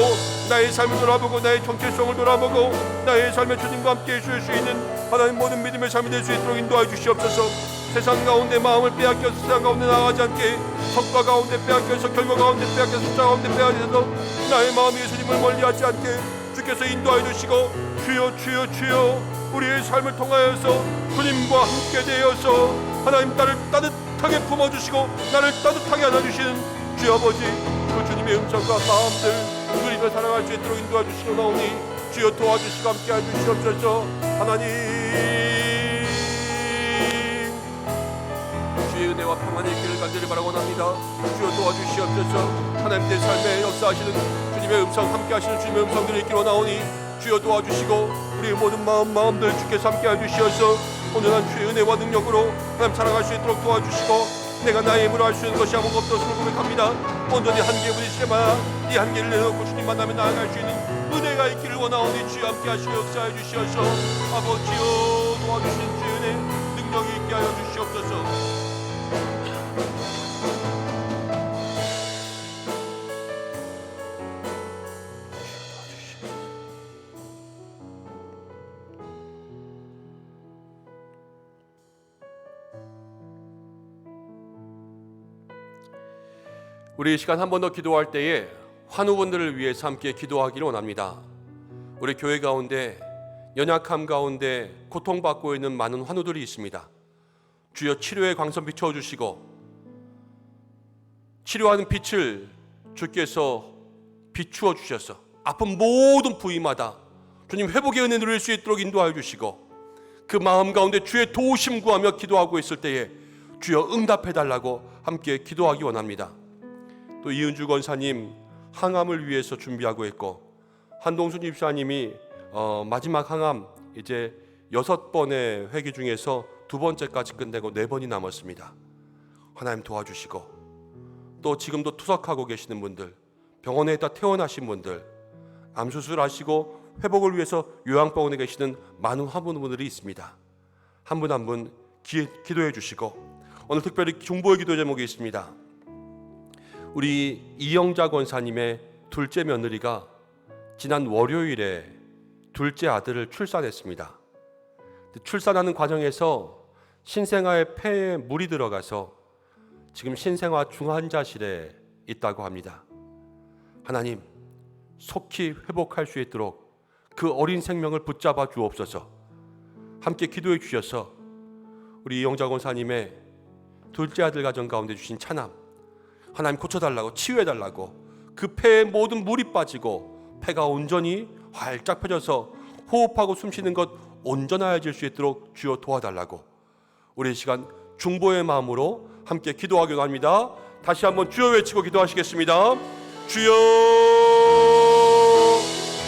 D: 나의 삶을 돌아보고, 나의 정체성을 돌아보고, 나의 삶에 주님과 함께 해줄 수 있는 하나님 모든 믿음의 삶이 될 수 있도록 인도하여 주시옵소서. 세상 가운데 마음을 빼앗겨서 세상 가운데 나가지 않게, 성과 가운데 빼앗겨서 결과 가운데 빼앗겨서 숫자 가운데 빼앗겨서 나의 마음이 예수님을 멀리하지 않게 주께서 인도하여 주시고, 주여 주여 주여 우리의 삶을 통하여서 주님과 함께 되어서 하나님 나를 따뜻하게 품어주시고 나를 따뜻하게 안아주시는 주여 아버지 그 주님의 음성과 마음들 누리며 살아갈 수 있도록 인도해 주시고 나오니 주여 도와주시고 함께 해주시옵소서. 하나님 주의 은혜와 평안이 있기를 간절히 바라고 합니다. 주여 도와주시옵소서. 하나님 내 삶에 역사하시는 주님의 음성, 함께 하시는 주님의 음성들이 있기를 원하오니 주여 도와주시고 우리의 모든 마음들 주께서 함께 해주시어서 온전한 주의 은혜와 능력으로 하나님 살아갈 수 있도록 도와주시고, 내가 나의 힘으로 할 수 있는 것이 아무것도 없음을 고백합니다. 온전히 한계에 부딪히지만 이 한계를 내놓고 주님 만나며 나아갈 수 있는 은혜가 있기를 원하오니 주여 함께 하시고 역사해 주시어서 아버지여 도와주시는 주의 은혜 능력이 있게 함께하여 주시옵소서. 우리 이 시간 한 번 더 기도할 때에 환우분들을 위해서 함께 기도하기를 원합니다. 우리 교회 가운데 연약함 가운데 고통받고 있는 많은 환우들이 있습니다. 주여 치료의 광선 비춰주시고 치료하는 빛을 주께서 비추어 주셔서 아픈 모든 부위마다 주님 회복의 은혜 누릴 수 있도록 인도하여 주시고 그 마음 가운데 주의 도우심 구하며 기도하고 있을 때에 주여 응답해 달라고 함께 기도하기 원합니다. 또 이은주 권사님 항암을 위해서 준비하고 있고 한동순 집사님이 마지막 항암 이제 6번의 회기 중에서 2번째까지 끝내고 4번이 남았습니다. 하나님 도와주시고 또 지금도 투석하고 계시는 분들, 병원에 있다 퇴원하신 분들, 암수술 하시고 회복을 위해서 요양병원에 계시는 많은 환우분들이 있습니다. 한 분 한 분 기도해 주시고 오늘 특별히 중보의 기도 제목이 있습니다. 우리 이영자 권사님의 둘째 며느리가 지난 월요일에 둘째 아들을 출산했습니다. 출산하는 과정에서 신생아의 폐에 물이 들어가서 지금 신생아 중환자실에 있다고 합니다. 하나님, 속히 회복할 수 있도록 그 어린 생명을 붙잡아 주옵소서. 함께 기도해 주셔서 우리 이영자 권사님의 둘째 아들 가정 가운데 주신 차남 하나님 고쳐달라고, 치유해달라고, 그 폐에 모든 물이 빠지고 폐가 온전히 활짝 펴져서 호흡하고 숨쉬는 것 온전하여질 수 있도록 주여 도와달라고 우리 이 시간 중보의 마음으로 함께 기도하기로 합니다. 다시 한번 주여 외치고 기도하시겠습니다. 주여.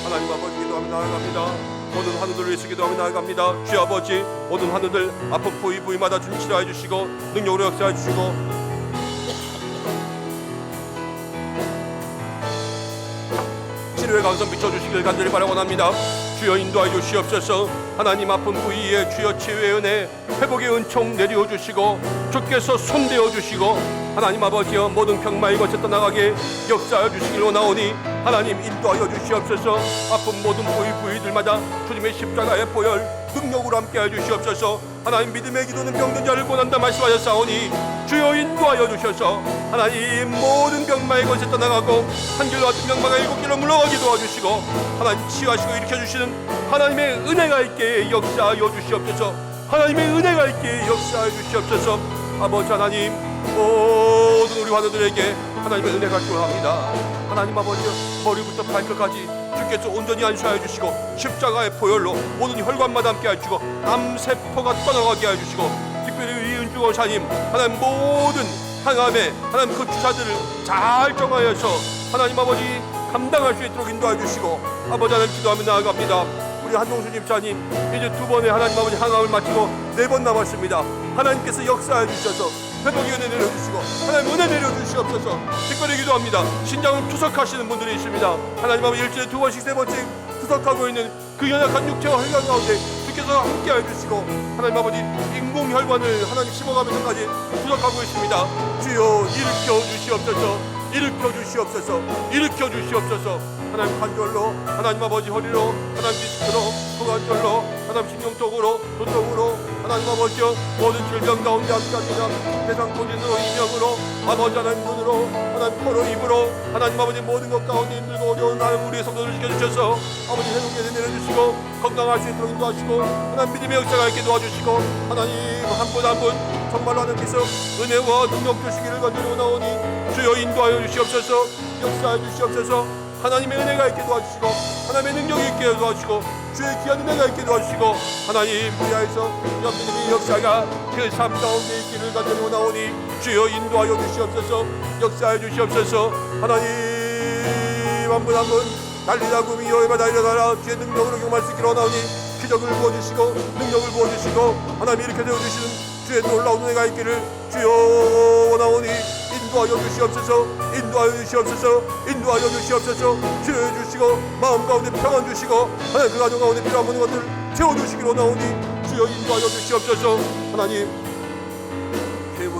D: 하나님 아버지 기도하며 나아갑니다. 모든 환우들을 위해서 기도하며 나아갑니다. 주여 아버지, 모든 환우들 아픈 부위마다 주님 치료해 주시고 능력으로 역사해 주시고 치료의 강선 비춰주시길 간절히 바라원합니다. 주여 인도하여 주시옵소서. 하나님 아픈 부위에 주여 치유의 은혜, 회복의 은총 내려 주시고 주께서 손대어 주시고 하나님 아버지여 모든 병마의 것에 떠나가게 역사하여 주시길 원하오니 하나님 인도하여 주시옵소서. 아픈 모든 부위들마다 주님의 십자가의 보혈 능력으로 함께하여 주시옵소서. 하나님 믿음의 기도는 병든 자를 구원한다 말씀하셨사오니 주여 인도하여 주셔서 하나님 모든 병마의 것에 떠나가고 한결 같은 병마가 7개로 물러가게 도와주시고 하나님 치유하시고 일으켜주시는 하나님의 은혜가 있게 역사하여 주시옵소서. 하나님의 은혜가 있게 역사하여 주시옵소서. 아버지 하나님, 모든 우리 환우들에게 하나님의 은혜가 필요합니다. 하나님 아버지, 머리부터 발끝까지 주께서 온전히 안수하여 주시고 십자가의 보혈로 모든 혈관마다 함께 해주시고 암세포가 떠나가게 해주시고 특별히 이은주 권사님 하나님 모든 항암에 하나님 그 주사들을 잘 정하여서 하나님 아버지 감당할 수 있도록 인도해 주시고 아버지 하나님 기도하며 나아갑니다. 우리 한동순 집사님 이제 2번의 하나님 아버지 항암을 마치고 4번 남았습니다. 하나님께서 역사해 주셔서 회복의 은혜 내려주시고 하나님 은혜 내려주시옵소서. 특별히 기도합니다. 신장을 투석하시는 분들이 있습니다. 하나님 아버지 일주일에 2번씩 3번씩 투석하고 있는 그 연약한 육체와 혈관 가운데 주께서 함께해 주시고 하나님 아버지 인공혈관을 하나님 심어가면서까지 투석하고 있습니다. 주여 일으켜 주시옵소서. 일으켜 주시옵소서. 일으켜 주시옵소서. 하나님 관절로 하나님 아버지 허리로 하나님 디스크로 소관절로 하나님 신경적으로 도적으로 하나님 아버지 모든 질병 가운데 함께합니다. 대상포진으로 이명으로 아버지 하나님 눈으로 하나님 코로 입으로 하나님 아버지 모든 것 가운데 힘들고 어려운 하나님 우리의 성도를 지켜주셔서 아버지 회복에 내려주시고 건강할 수 있도록 인도하시고 하나님 믿음의 역사가 있게 도와주시고 하나님 한 분 한 분 정말로 하나님께서 은혜와 능력 주시기를 간절히 원하오니 주여 인도하여 주시옵소서. 역사해 주시옵소서. 하나님의 은혜가 있게 도와주시고 하나님의 능력이 있게 도와주시고 주의 귀한 은혜가 있게 도와주시고 하나님 우리하에서 믿음의 역사가 그 삶 가운데 있기를 간절히 원하오니 주여 인도하여 주시옵소서. 역사해 주시옵소서. 하나님 한 분 한 분 달리다 구미 여호와가 달려가라 주의 능력으로 경험할 수 있기를 원하오니 기적을 부어주시고 능력을 부어주시고 하나님 이렇게 되어주시는 주의 놀라운 은혜가 있기를 주여 원하오니 인도하여 주시옵소서. 인도하여 주시옵소서. 인도하여 주시옵소서. 치료해 주시고 마음 가운데 평안 주시고 하나님 그 가정 가운데 필요한 모든 것들을 채워주시기로 나오니 주여 인도하여 주시옵소서. 하나님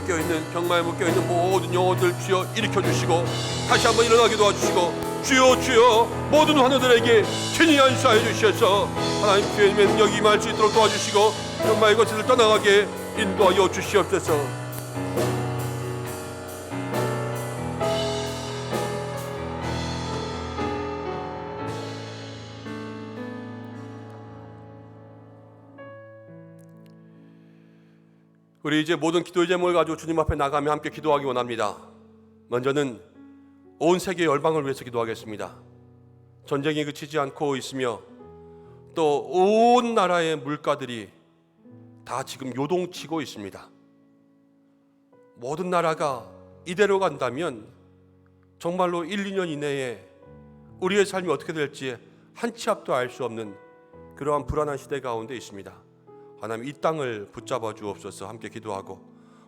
D: 묶여있는 병마에 묶여있는 모든 영혼들 주여 일으켜 주시고 다시 한번 일어나게 도와주시고 주여 주여 모든 환우들에게 친히 안수하여 주셔서 하나님 주님의 능력이 임할 수 있도록 도와주시고 병마의 것을 떠나가게 인도하여 주시옵소서. 우리 이제 모든 기도의 제목을 가지고 주님 앞에 나가며 함께 기도하기 원합니다. 먼저는 온 세계 열방을 위해서 기도하겠습니다. 전쟁이 그치지 않고 있으며 또 온 나라의 물가들이 다 지금 요동치고 있습니다. 모든 나라가 이대로 간다면 정말로 1, 2년 이내에 우리의 삶이 어떻게 될지 한 치 앞도 알 수 없는 그러한 불안한 시대 가운데 있습니다. 하나님 이 땅을 붙잡아 주옵소서. 함께 기도하고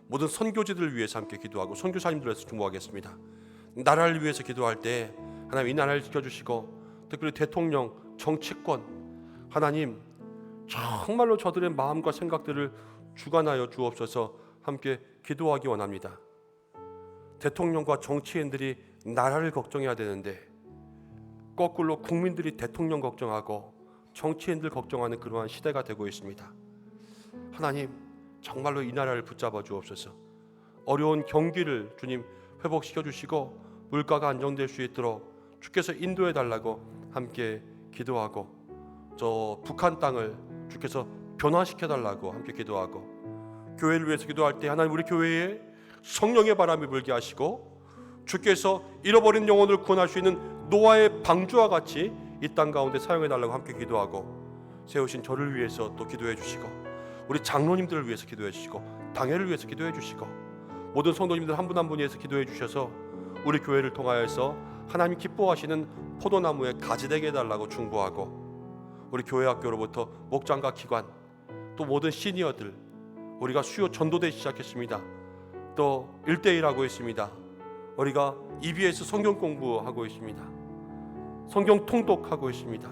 D: 모든 선교지들을 위해서 함께 기도하고 선교사님들을 위해서 중보하겠습니다. 나라를 위해서 기도할 때 하나님 이 나라를 지켜주시고 특별히 대통령, 정치권 하나님 정말로 저들의 마음과 생각들을 주관하여 주옵소서. 함께 기도하기 원합니다. 대통령과 정치인들이 나라를 걱정해야 되는데 거꾸로 국민들이 대통령 걱정하고 정치인들 걱정하는 그러한 시대가 되고 있습니다. 하나님 정말로 이 나라를 붙잡아 주옵소서. 어려운 경기를 주님 회복시켜 주시고 물가가 안정될 수 있도록 주께서 인도해 달라고 함께 기도하고 저 북한 땅을 주께서 변화시켜 달라고 함께 기도하고 교회를 위해서 기도할 때 하나님 우리 교회에 성령의 바람이 불게 하시고 주께서 잃어버린 영혼을 구원할 수 있는 노아의 방주와 같이 이 땅 가운데 사용해 달라고 함께 기도하고 세우신 저를 위해서 또 기도해 주시고 우리 장로님들을 위해서 기도해 주시고 당회를 위해서 기도해 주시고 모든 성도님들 한 분 한 분 위해서 기도해 주셔서 우리 교회를 통하여서 하나님 기뻐하시는 포도나무에 가지 되게 해달라고 중보하고 우리 교회 학교로부터 목장과 기관 또 모든 시니어들 우리가 수요 전도대 시작했습니다. 또 1대1 하고 있습니다. 우리가 EBS 성경 공부하고 있습니다. 성경 통독하고 있습니다.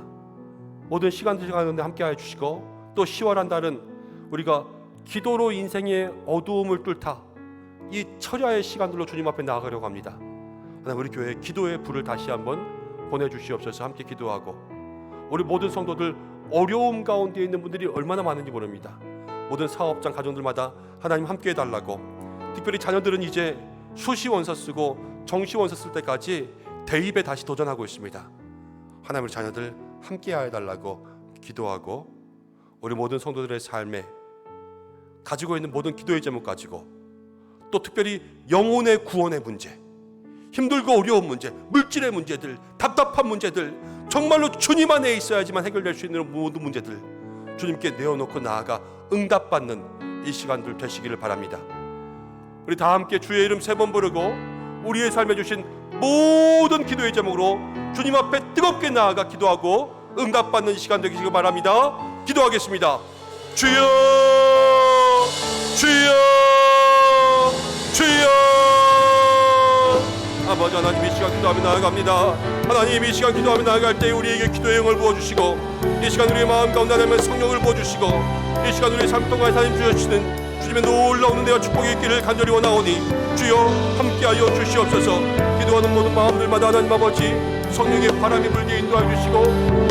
D: 모든 시간들 가운데 함께하여 주시고 또 10월 한 달은 우리가 기도로 인생의 어두움을 뚫다 이 철야의 시간들로 주님 앞에 나아가려고 합니다. 하나님 우리 교회에 기도의 불을 다시 한번 보내주시옵소서. 함께 기도하고 우리 모든 성도들 어려움 가운데 있는 분들이 얼마나 많은지 모릅니다. 모든 사업장 가정들마다 하나님 함께 해달라고 특별히 자녀들은 이제 수시원서 쓰고 정시원서 쓸 때까지 대입에 다시 도전하고 있습니다. 하나님 우리 자녀들 함께 해달라고 기도하고 우리 모든 성도들의 삶에 가지고 있는 모든 기도의 제목 가지고 또 특별히 영혼의 구원의 문제 힘들고 어려운 문제 물질의 문제들 답답한 문제들 정말로 주님 안에 있어야지만 해결될 수 있는 모든 문제들 주님께 내어놓고 나아가 응답받는 이 시간들 되시기를 바랍니다. 우리 다 함께 주의 이름 3번 부르고 우리의 삶에 주신 모든 기도의 제목으로 주님 앞에 뜨겁게 나아가 기도하고 응답받는 시간 되시길 바랍니다. 기도하겠습니다. 주여 주여 주여 아버지 하나님 이 시간 기도하며 나아갑니다. 하나님 이 시간 기도하며 나아갈 때 우리에게 기도의 영을 부어주시고 이 시간 우리의 마음 가운데 하나님의 성령을 부어주시고 이 시간 우리의 삶 동안 하나님 주시는 주님의 놀라운 은혜와 축복이 있기를 간절히 원하오니 주여 함께하여 주시옵소서. 기도하는 모든 마음들마다 하나님 아버지 성령의 바람이 불게 인도하여 주시고